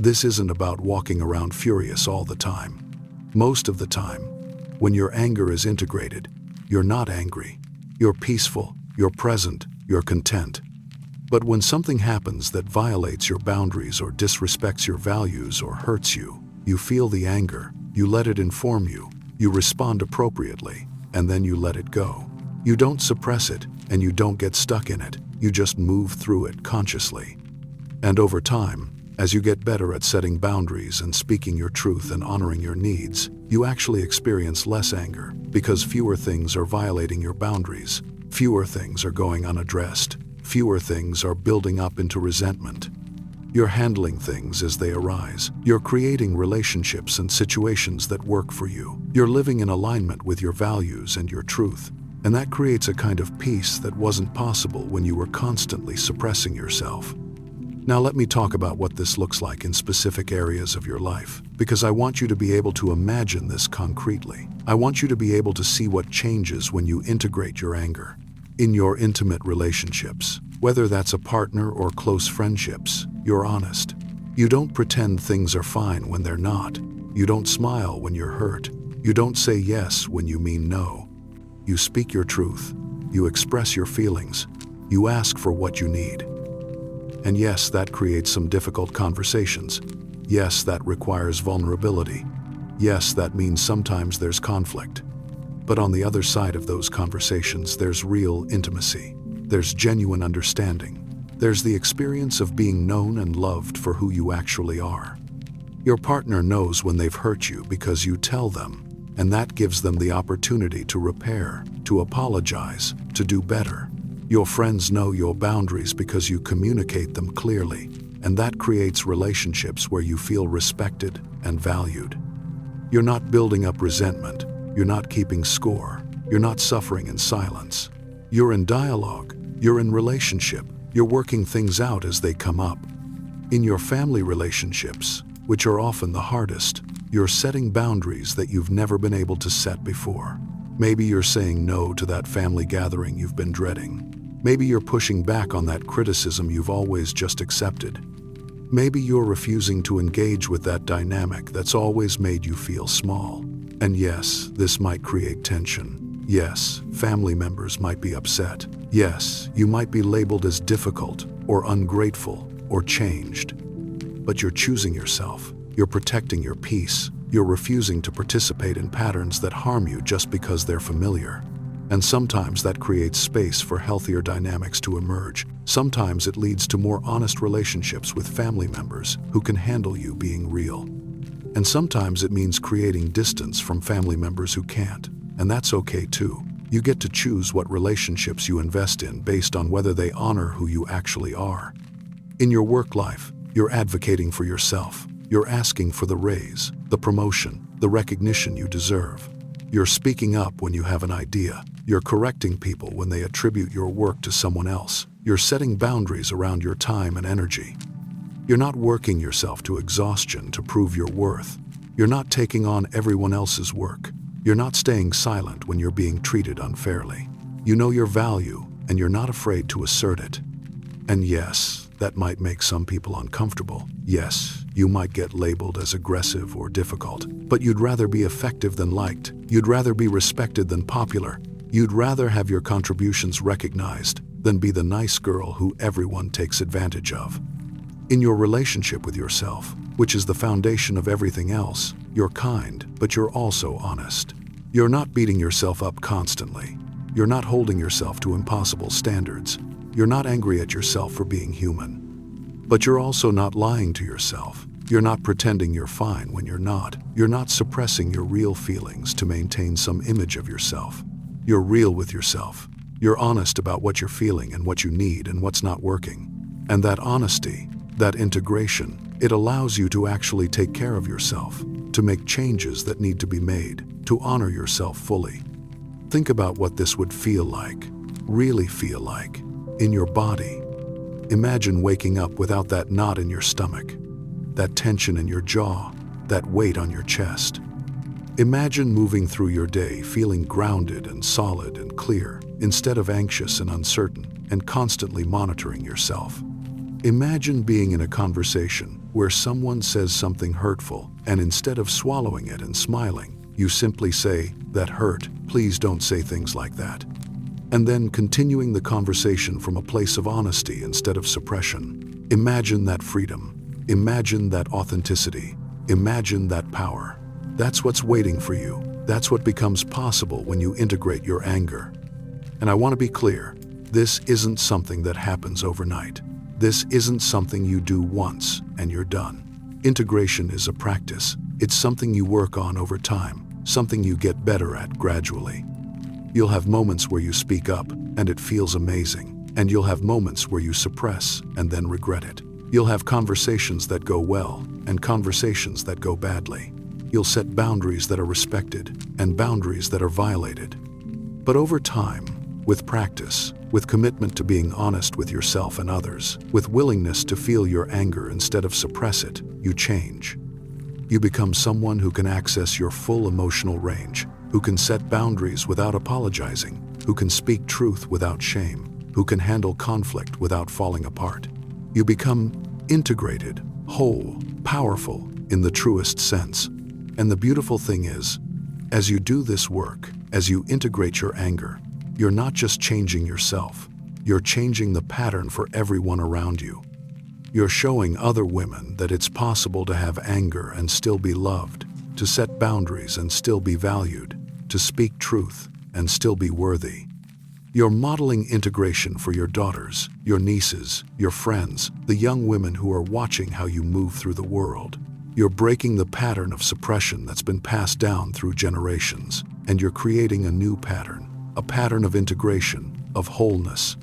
This isn't about walking around furious all the time. Most of the time, when your anger is integrated, you're not angry. You're peaceful, you're present, you're content. But when something happens that violates your boundaries or disrespects your values or hurts you, you feel the anger, you let it inform you, you respond appropriately, and then you let it go. You don't suppress it, and you don't get stuck in it. You just move through it consciously. And over time, as you get better at setting boundaries and speaking your truth and honoring your needs, you actually experience less anger because fewer things are violating your boundaries. Fewer things are going unaddressed. Fewer things are building up into resentment. You're handling things as they arise. You're creating relationships and situations that work for you. You're living in alignment with your values and your truth. And that creates a kind of peace that wasn't possible when you were constantly suppressing yourself. Now let me talk about what this looks like in specific areas of your life, because I want you to be able to imagine this concretely. I want you to be able to see what changes when you integrate your anger. In your intimate relationships, whether that's a partner or close friendships, you're honest. You don't pretend things are fine when they're not. You don't smile when you're hurt. You don't say yes when you mean no. You speak your truth. You express your feelings. You ask for what you need. And yes, that creates some difficult conversations. Yes, that requires vulnerability. Yes, that means sometimes there's conflict. But on the other side of those conversations, there's real intimacy. There's genuine understanding. There's the experience of being known and loved for who you actually are. Your partner knows when they've hurt you because you tell them, and that gives them the opportunity to repair, to apologize, to do better. Your friends know your boundaries because you communicate them clearly, and that creates relationships where you feel respected and valued. You're not building up resentment. You're not keeping score. You're not suffering in silence. You're in dialogue. You're in relationship. You're working things out as they come up. In your family relationships, which are often the hardest, you're setting boundaries that you've never been able to set before. Maybe you're saying no to that family gathering you've been dreading. Maybe you're pushing back on that criticism you've always just accepted. Maybe you're refusing to engage with that dynamic that's always made you feel small. And yes, this might create tension. Yes, family members might be upset. Yes, you might be labeled as difficult or ungrateful or changed. But you're choosing yourself. You're protecting your peace. You're refusing to participate in patterns that harm you just because they're familiar. And sometimes that creates space for healthier dynamics to emerge. Sometimes it leads to more honest relationships with family members who can handle you being real. And sometimes it means creating distance from family members who can't. And that's okay too. You get to choose what relationships you invest in based on whether they honor who you actually are. In your work life, you're advocating for yourself. You're asking for the raise, the promotion, the recognition you deserve. You're speaking up when you have an idea. You're correcting people when they attribute your work to someone else. You're setting boundaries around your time and energy. You're not working yourself to exhaustion to prove your worth. You're not taking on everyone else's work. You're not staying silent when you're being treated unfairly. You know your value, and you're not afraid to assert it. And yes, that might make some people uncomfortable. Yes, you might get labeled as aggressive or difficult, but you'd rather be effective than liked. You'd rather be respected than popular. You'd rather have your contributions recognized than be the nice girl who everyone takes advantage of. In your relationship with yourself, which is the foundation of everything else, you're kind, but you're also honest. You're not beating yourself up constantly. You're not holding yourself to impossible standards. You're not angry at yourself for being human. But you're also not lying to yourself. You're not pretending you're fine when you're not. You're not suppressing your real feelings to maintain some image of yourself. You're real with yourself. You're honest about what you're feeling and what you need and what's not working. And that honesty, that integration, it allows you to actually take care of yourself, to make changes that need to be made, to honor yourself fully. Think about what this would feel like, really feel like, in your body. Imagine waking up without that knot in your stomach, that tension in your jaw, that weight on your chest. Imagine moving through your day feeling grounded and solid and clear, instead of anxious and uncertain and constantly monitoring yourself. Imagine being in a conversation where someone says something hurtful, and instead of swallowing it and smiling, you simply say, "That hurt, please don't say things like that." And then continuing the conversation from a place of honesty instead of suppression. Imagine that freedom. Imagine that authenticity. Imagine that power. That's what's waiting for you. That's what becomes possible when you integrate your anger. And I want to be clear, this isn't something that happens overnight. This isn't something you do once and you're done. Integration is a practice. It's something you work on over time, something you get better at gradually. You'll have moments where you speak up and it feels amazing, and you'll have moments where you suppress and then regret it. You'll have conversations that go well and conversations that go badly. You'll set boundaries that are respected and boundaries that are violated. But over time, with practice, with commitment to being honest with yourself and others, with willingness to feel your anger instead of suppress it, you change. You become someone who can access your full emotional range, who can set boundaries without apologizing, who can speak truth without shame, who can handle conflict without falling apart. You become integrated, whole, powerful in the truest sense. And the beautiful thing is, as you do this work, as you integrate your anger, you're not just changing yourself, you're changing the pattern for everyone around you. You're showing other women that it's possible to have anger and still be loved, to set boundaries and still be valued, to speak truth and still be worthy. You're modeling integration for your daughters, your nieces, your friends, the young women who are watching how you move through the world. You're breaking the pattern of suppression that's been passed down through generations, and you're creating a new pattern, a pattern of integration, of wholeness,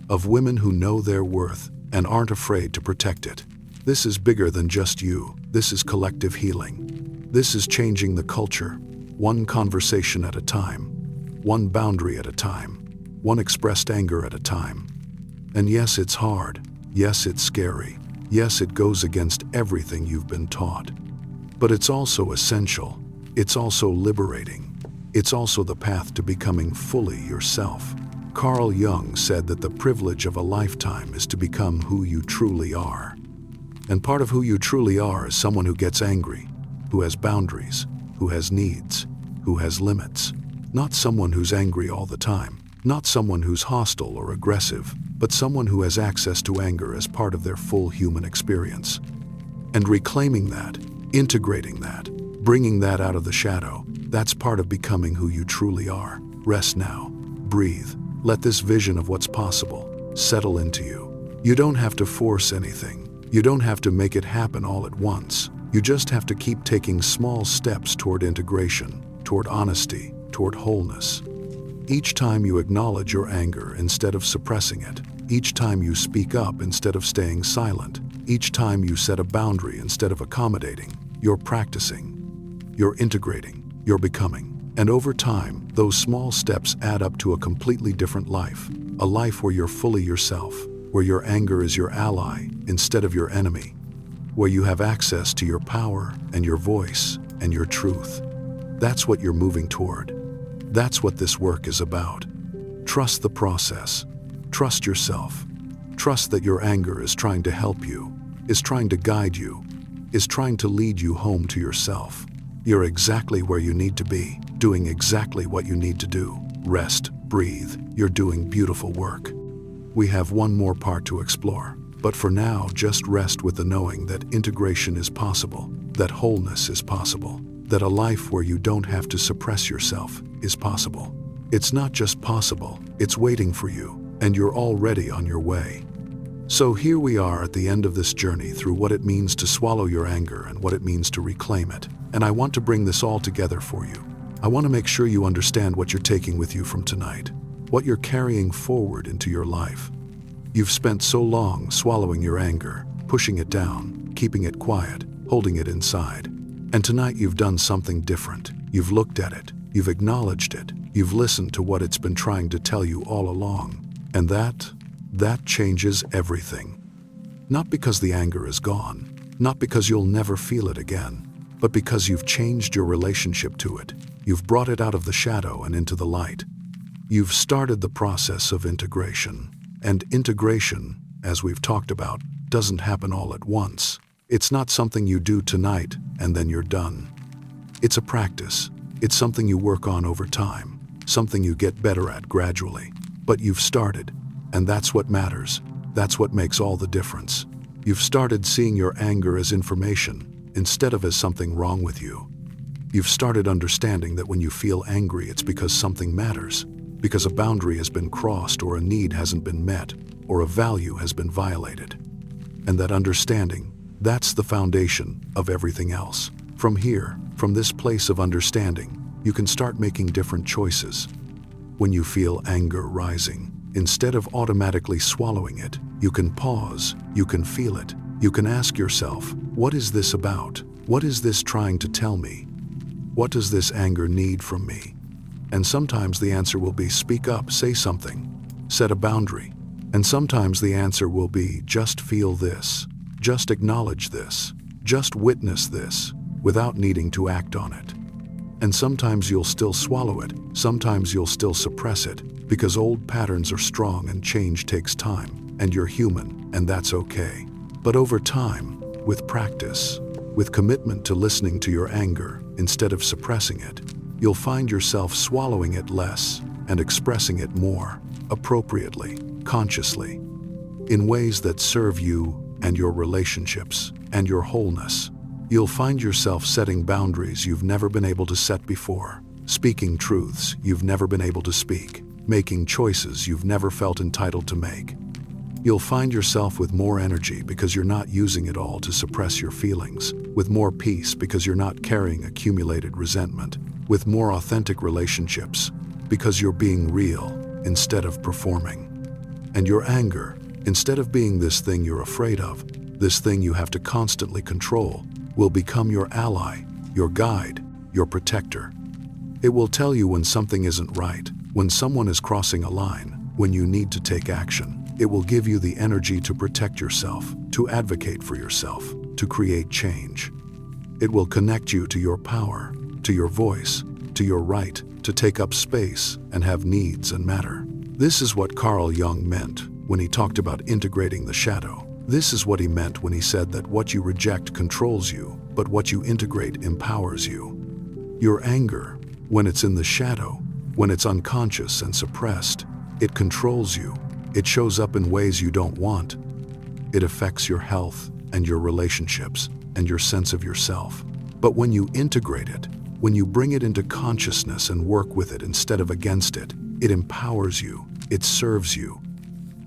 of women who know their worth and aren't afraid to protect it. This is bigger than just you. This is collective healing. This is changing the culture, one conversation at a time, one boundary at a time, one expressed anger at a time. And yes, it's hard. Yes, it's scary. Yes, it goes against everything you've been taught. But it's also essential. It's also liberating. It's also the path to becoming fully yourself. Carl Jung said that the privilege of a lifetime is to become who you truly are. And part of who you truly are is someone who gets angry, who has boundaries, who has needs, who has limits. Not someone who's angry all the time, not someone who's hostile or aggressive, but someone who has access to anger as part of their full human experience. And reclaiming that, integrating that, bringing that out of the shadow, that's part of becoming who you truly are. Rest now. Breathe. Let this vision of what's possible settle into you. You don't have to force anything. You don't have to make it happen all at once. You just have to keep taking small steps toward integration, toward honesty, toward wholeness. Each time you acknowledge your anger instead of suppressing it, each time you speak up instead of staying silent, each time you set a boundary instead of accommodating, you're practicing, you're integrating, you're becoming. And over time, those small steps add up to a completely different life, a life where you're fully yourself, where your anger is your ally instead of your enemy, where you have access to your power and your voice and your truth. That's what you're moving toward. That's what this work is about. Trust the process. Trust yourself. Trust that your anger is trying to help you, is trying to guide you, is trying to lead you home to yourself. You're exactly where you need to be, doing exactly what you need to do. Rest, breathe, you're doing beautiful work. We have one more part to explore, but for now, just rest with the knowing that integration is possible, that wholeness is possible, that a life where you don't have to suppress yourself is possible. It's not just possible, it's waiting for you, and you're already on your way. So here we are at the end of this journey through what it means to swallow your anger and what it means to reclaim it. And I want to bring this all together for you. I want to make sure you understand what you're taking with you from tonight, what you're carrying forward into your life. You've spent so long swallowing your anger, pushing it down, keeping it quiet, holding it inside. And tonight you've done something different. You've looked at it, you've acknowledged it, you've listened to what it's been trying to tell you all along. And that changes everything. Not because the anger is gone, not because you'll never feel it again, but because you've changed your relationship to it. You've brought it out of the shadow and into the light. You've started the process of integration. And integration, as we've talked about, doesn't happen all at once. It's not something you do tonight and then you're done. It's a practice. It's something you work on over time, something you get better at gradually. But you've started, and that's what matters. That's what makes all the difference. You've started seeing your anger as information instead of as something wrong with you. You've started understanding that when you feel angry, it's because something matters, because a boundary has been crossed or a need hasn't been met or a value has been violated. And that understanding, that's the foundation of everything else. From here, from this place of understanding, you can start making different choices. When you feel anger rising, instead of automatically swallowing it, you can pause, you can feel it, you can ask yourself, what is this about? What is this trying to tell me? What does this anger need from me? And sometimes the answer will be speak up, say something, set a boundary. And sometimes the answer will be just feel this, just acknowledge this, just witness this, without needing to act on it. And sometimes you'll still swallow it, sometimes you'll still suppress it, because old patterns are strong and change takes time, and you're human, and that's okay. But over time, with practice, with commitment to listening to your anger instead of suppressing it, you'll find yourself swallowing it less and expressing it more, appropriately, consciously, in ways that serve you and your relationships and your wholeness. You'll find yourself setting boundaries you've never been able to set before, speaking truths you've never been able to speak, making choices you've never felt entitled to make. You'll find yourself with more energy because you're not using it all to suppress your feelings, with more peace because you're not carrying accumulated resentment, with more authentic relationships because you're being real instead of performing. And your anger, instead of being this thing you're afraid of, this thing you have to constantly control, will become your ally, your guide, your protector. It will tell you when something isn't right, when someone is crossing a line, when you need to take action. It will give you the energy to protect yourself, to advocate for yourself, to create change. It will connect you to your power, to your voice, to your right to take up space and have needs and matter. This is what Carl Jung meant when he talked about integrating the shadow. This is what he meant when he said that what you reject controls you, but what you integrate empowers you. Your anger, when it's in the shadow, when it's unconscious and suppressed, it controls you. It shows up in ways you don't want. It affects your health and your relationships and your sense of yourself. But when you integrate it, when you bring it into consciousness and work with it instead of against it, it empowers you, it serves you.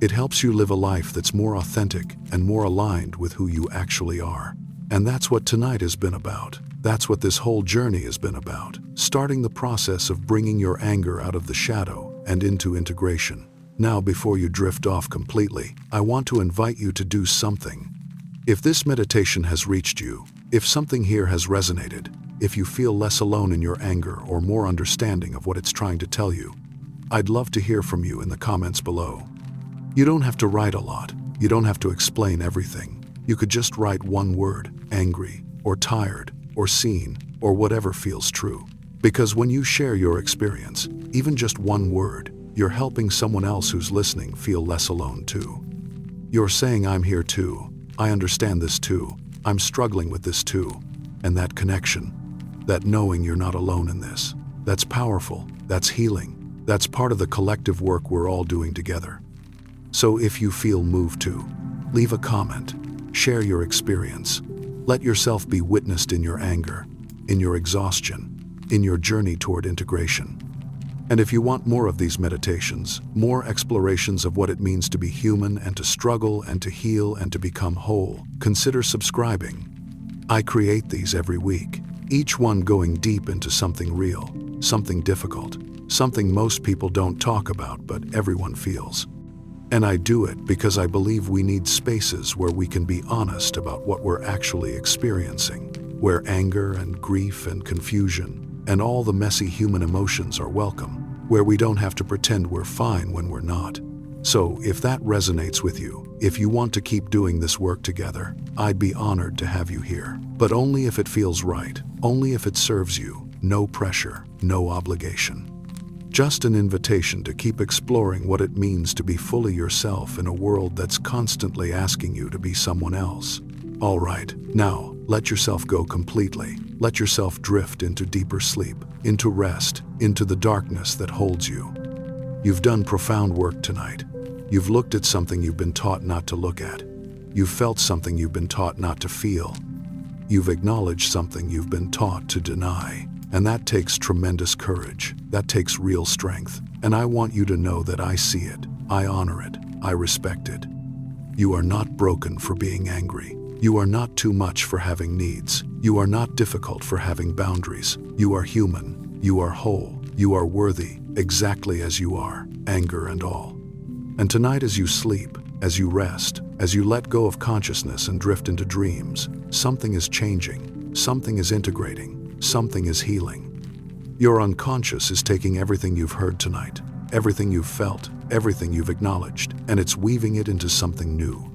It helps you live a life that's more authentic and more aligned with who you actually are. And that's what tonight has been about. That's what this whole journey has been about. Starting the process of bringing your anger out of the shadow and into integration. Now, before you drift off completely, I want to invite you to do something. If this meditation has reached you, if something here has resonated, if you feel less alone in your anger or more understanding of what it's trying to tell you, I'd love to hear from you in the comments below. You don't have to write a lot. You don't have to explain everything. You could just write one word, angry, or tired, or seen, or whatever feels true. Because when you share your experience, even just one word, you're helping someone else who's listening feel less alone too. You're saying, I'm here too, I understand this too, I'm struggling with this too. And that connection, that knowing you're not alone in this, that's powerful, that's healing, that's part of the collective work we're all doing together. So if you feel moved to, leave a comment, share your experience, let yourself be witnessed in your anger, in your exhaustion, in your journey toward integration. And if you want more of these meditations, more explorations of what it means to be human and to struggle and to heal and to become whole, consider subscribing. I create these every week, each one going deep into something real, something difficult, something most people don't talk about but everyone feels. And I do it because I believe we need spaces where we can be honest about what we're actually experiencing, where anger and grief and confusion and all the messy human emotions are welcome, where we don't have to pretend we're fine when we're not. So if that resonates with you, if you want to keep doing this work together, I'd be honored to have you here. But only if it feels right, only if it serves you, no pressure, no obligation. Just an invitation to keep exploring what it means to be fully yourself in a world that's constantly asking you to be someone else. All right, now, let yourself go completely. Let yourself drift into deeper sleep, into rest, into the darkness that holds you. You've done profound work tonight. You've looked at something you've been taught not to look at. You've felt something you've been taught not to feel. You've acknowledged something you've been taught to deny. And that takes tremendous courage. That takes real strength. And I want you to know that I see it, I honor it, I respect it. You are not broken for being angry. You are not too much for having needs. You are not difficult for having boundaries. You are human. You are whole. You are worthy, exactly as you are, anger and all. And tonight as you sleep, as you rest, as you let go of consciousness and drift into dreams, something is changing, something is integrating, something is healing. Your unconscious is taking everything you've heard tonight, everything you've felt, everything you've acknowledged, and it's weaving it into something new.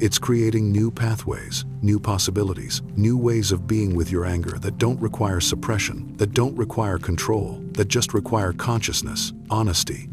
It's creating new pathways, new possibilities, new ways of being with your anger that don't require suppression, that don't require control, that just require consciousness, honesty,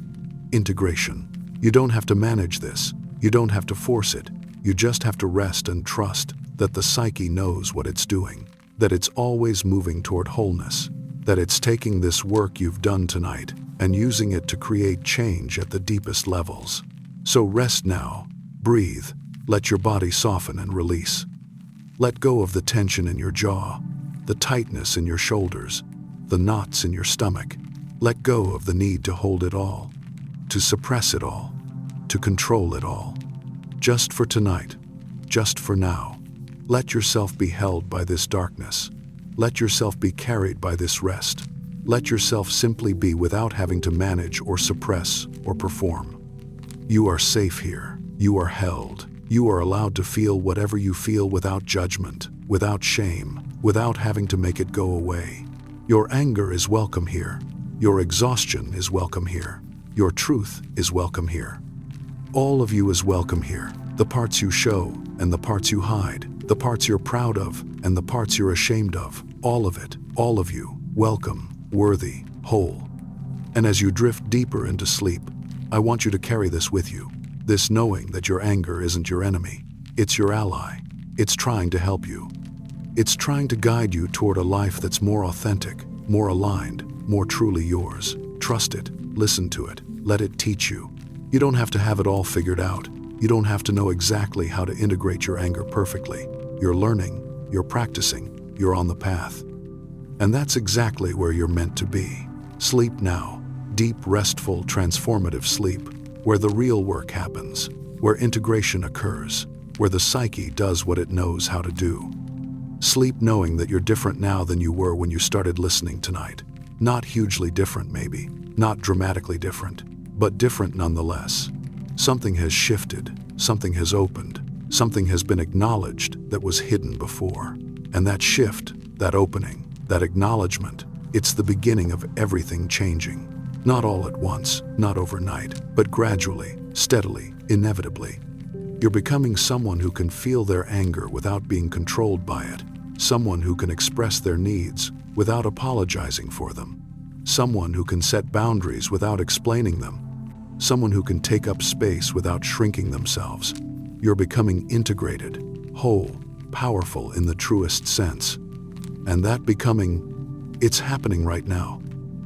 integration. You don't have to manage this. You don't have to force it. You just have to rest and trust that the psyche knows what it's doing, that it's always moving toward wholeness, that it's taking this work you've done tonight and using it to create change at the deepest levels. So rest now, breathe, let your body soften and release. Let go of the tension in your jaw, the tightness in your shoulders, the knots in your stomach. Let go of the need to hold it all, to suppress it all, to control it all. Just for tonight, just for now. Let yourself be held by this darkness. Let yourself be carried by this rest. Let yourself simply be without having to manage or suppress or perform. You are safe here. You are held. You are allowed to feel whatever you feel without judgment, without shame, without having to make it go away. Your anger is welcome here. Your exhaustion is welcome here. Your truth is welcome here. All of you is welcome here. The parts you show and the parts you hide, the parts you're proud of and the parts you're ashamed of, all of it, all of you, welcome, worthy, whole. And as you drift deeper into sleep, I want you to carry this with you, this knowing that your anger isn't your enemy, it's your ally. It's trying to help you. It's trying to guide you toward a life that's more authentic, more aligned, more truly yours. Trust it, listen to it, let it teach you. You don't have to have it all figured out. You don't have to know exactly how to integrate your anger perfectly. You're learning, you're practicing, you're on the path. And that's exactly where you're meant to be. Sleep now, deep, restful, transformative sleep, where the real work happens, where integration occurs, where the psyche does what it knows how to do. Sleep knowing that you're different now than you were when you started listening tonight. Not hugely different maybe, not dramatically different, but different nonetheless. Something has shifted, something has opened, something has been acknowledged that was hidden before. And that shift, that opening, that acknowledgement, it's the beginning of everything changing. Not all at once, not overnight, but gradually, steadily, inevitably. You're becoming someone who can feel their anger without being controlled by it, someone who can express their needs without apologizing for them, someone who can set boundaries without explaining them, someone who can take up space without shrinking themselves. You're becoming integrated, whole, powerful in the truest sense. And that becoming, it's happening right now.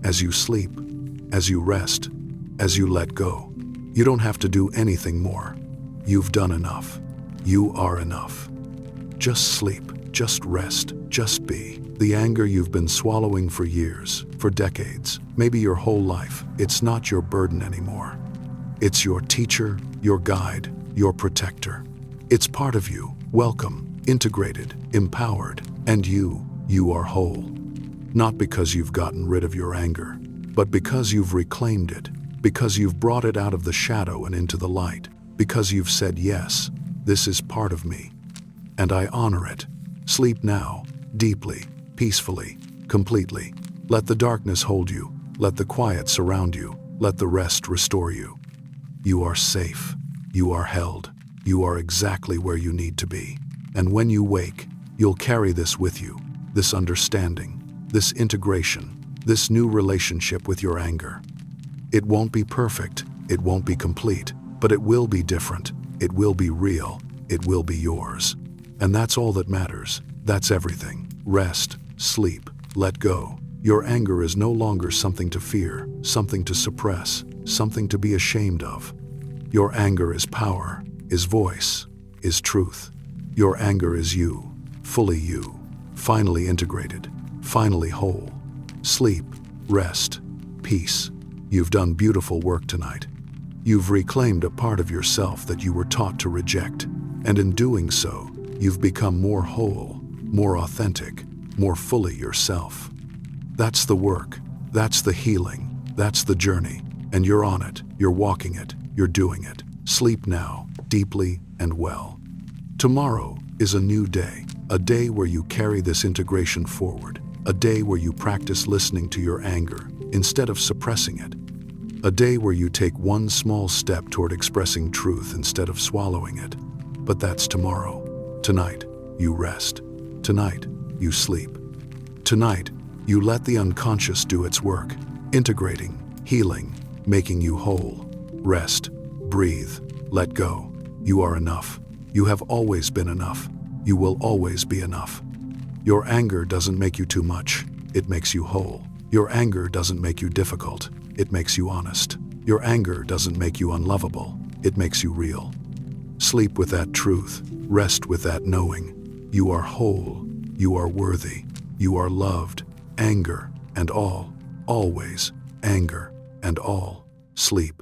As you sleep, as you rest, as you let go. You don't have to do anything more. You've done enough. You are enough. Just sleep, just rest, just be. The anger you've been swallowing for years, for decades, maybe your whole life, it's not your burden anymore. It's your teacher, your guide, your protector. It's part of you, welcome, integrated, empowered, and you are whole. Not because you've gotten rid of your anger, but because you've reclaimed it, because you've brought it out of the shadow and into the light, because you've said, yes, this is part of me, and I honor it. Sleep now, deeply, peacefully, completely. Let the darkness hold you, let the quiet surround you, let the rest restore you. You are safe, you are held, you are exactly where you need to be. And when you wake, you'll carry this with you, this understanding, this integration, this new relationship with your anger. It won't be perfect, it won't be complete, but it will be different, it will be real, it will be yours. And that's all that matters, that's everything. Rest, sleep, let go. Your anger is no longer something to fear, something to suppress, something to be ashamed of. Your anger is power, is voice, is truth. Your anger is you, fully you, finally integrated, finally whole. Sleep, rest, peace. You've done beautiful work tonight. You've reclaimed a part of yourself that you were taught to reject, and in doing so, you've become more whole, more authentic, more fully yourself. That's the work, that's the healing, that's the journey, and you're on it, you're walking it, you're doing it. Sleep now, deeply and well. Tomorrow is a new day, a day where you carry this integration forward, a day where you practice listening to your anger instead of suppressing it, a day where you take one small step toward expressing truth instead of swallowing it. But that's tomorrow. Tonight, you rest. Tonight, you sleep. Tonight, you let the unconscious do its work, integrating, healing, making you whole. Rest, breathe, let go. You are enough. You have always been enough. You will always be enough. Your anger doesn't make you too much, it makes you whole. Your anger doesn't make you difficult, it makes you honest. Your anger doesn't make you unlovable, it makes you real. Sleep with that truth, rest with that knowing. You are whole, you are worthy, you are loved. Anger and all, always, anger and all. Sleep.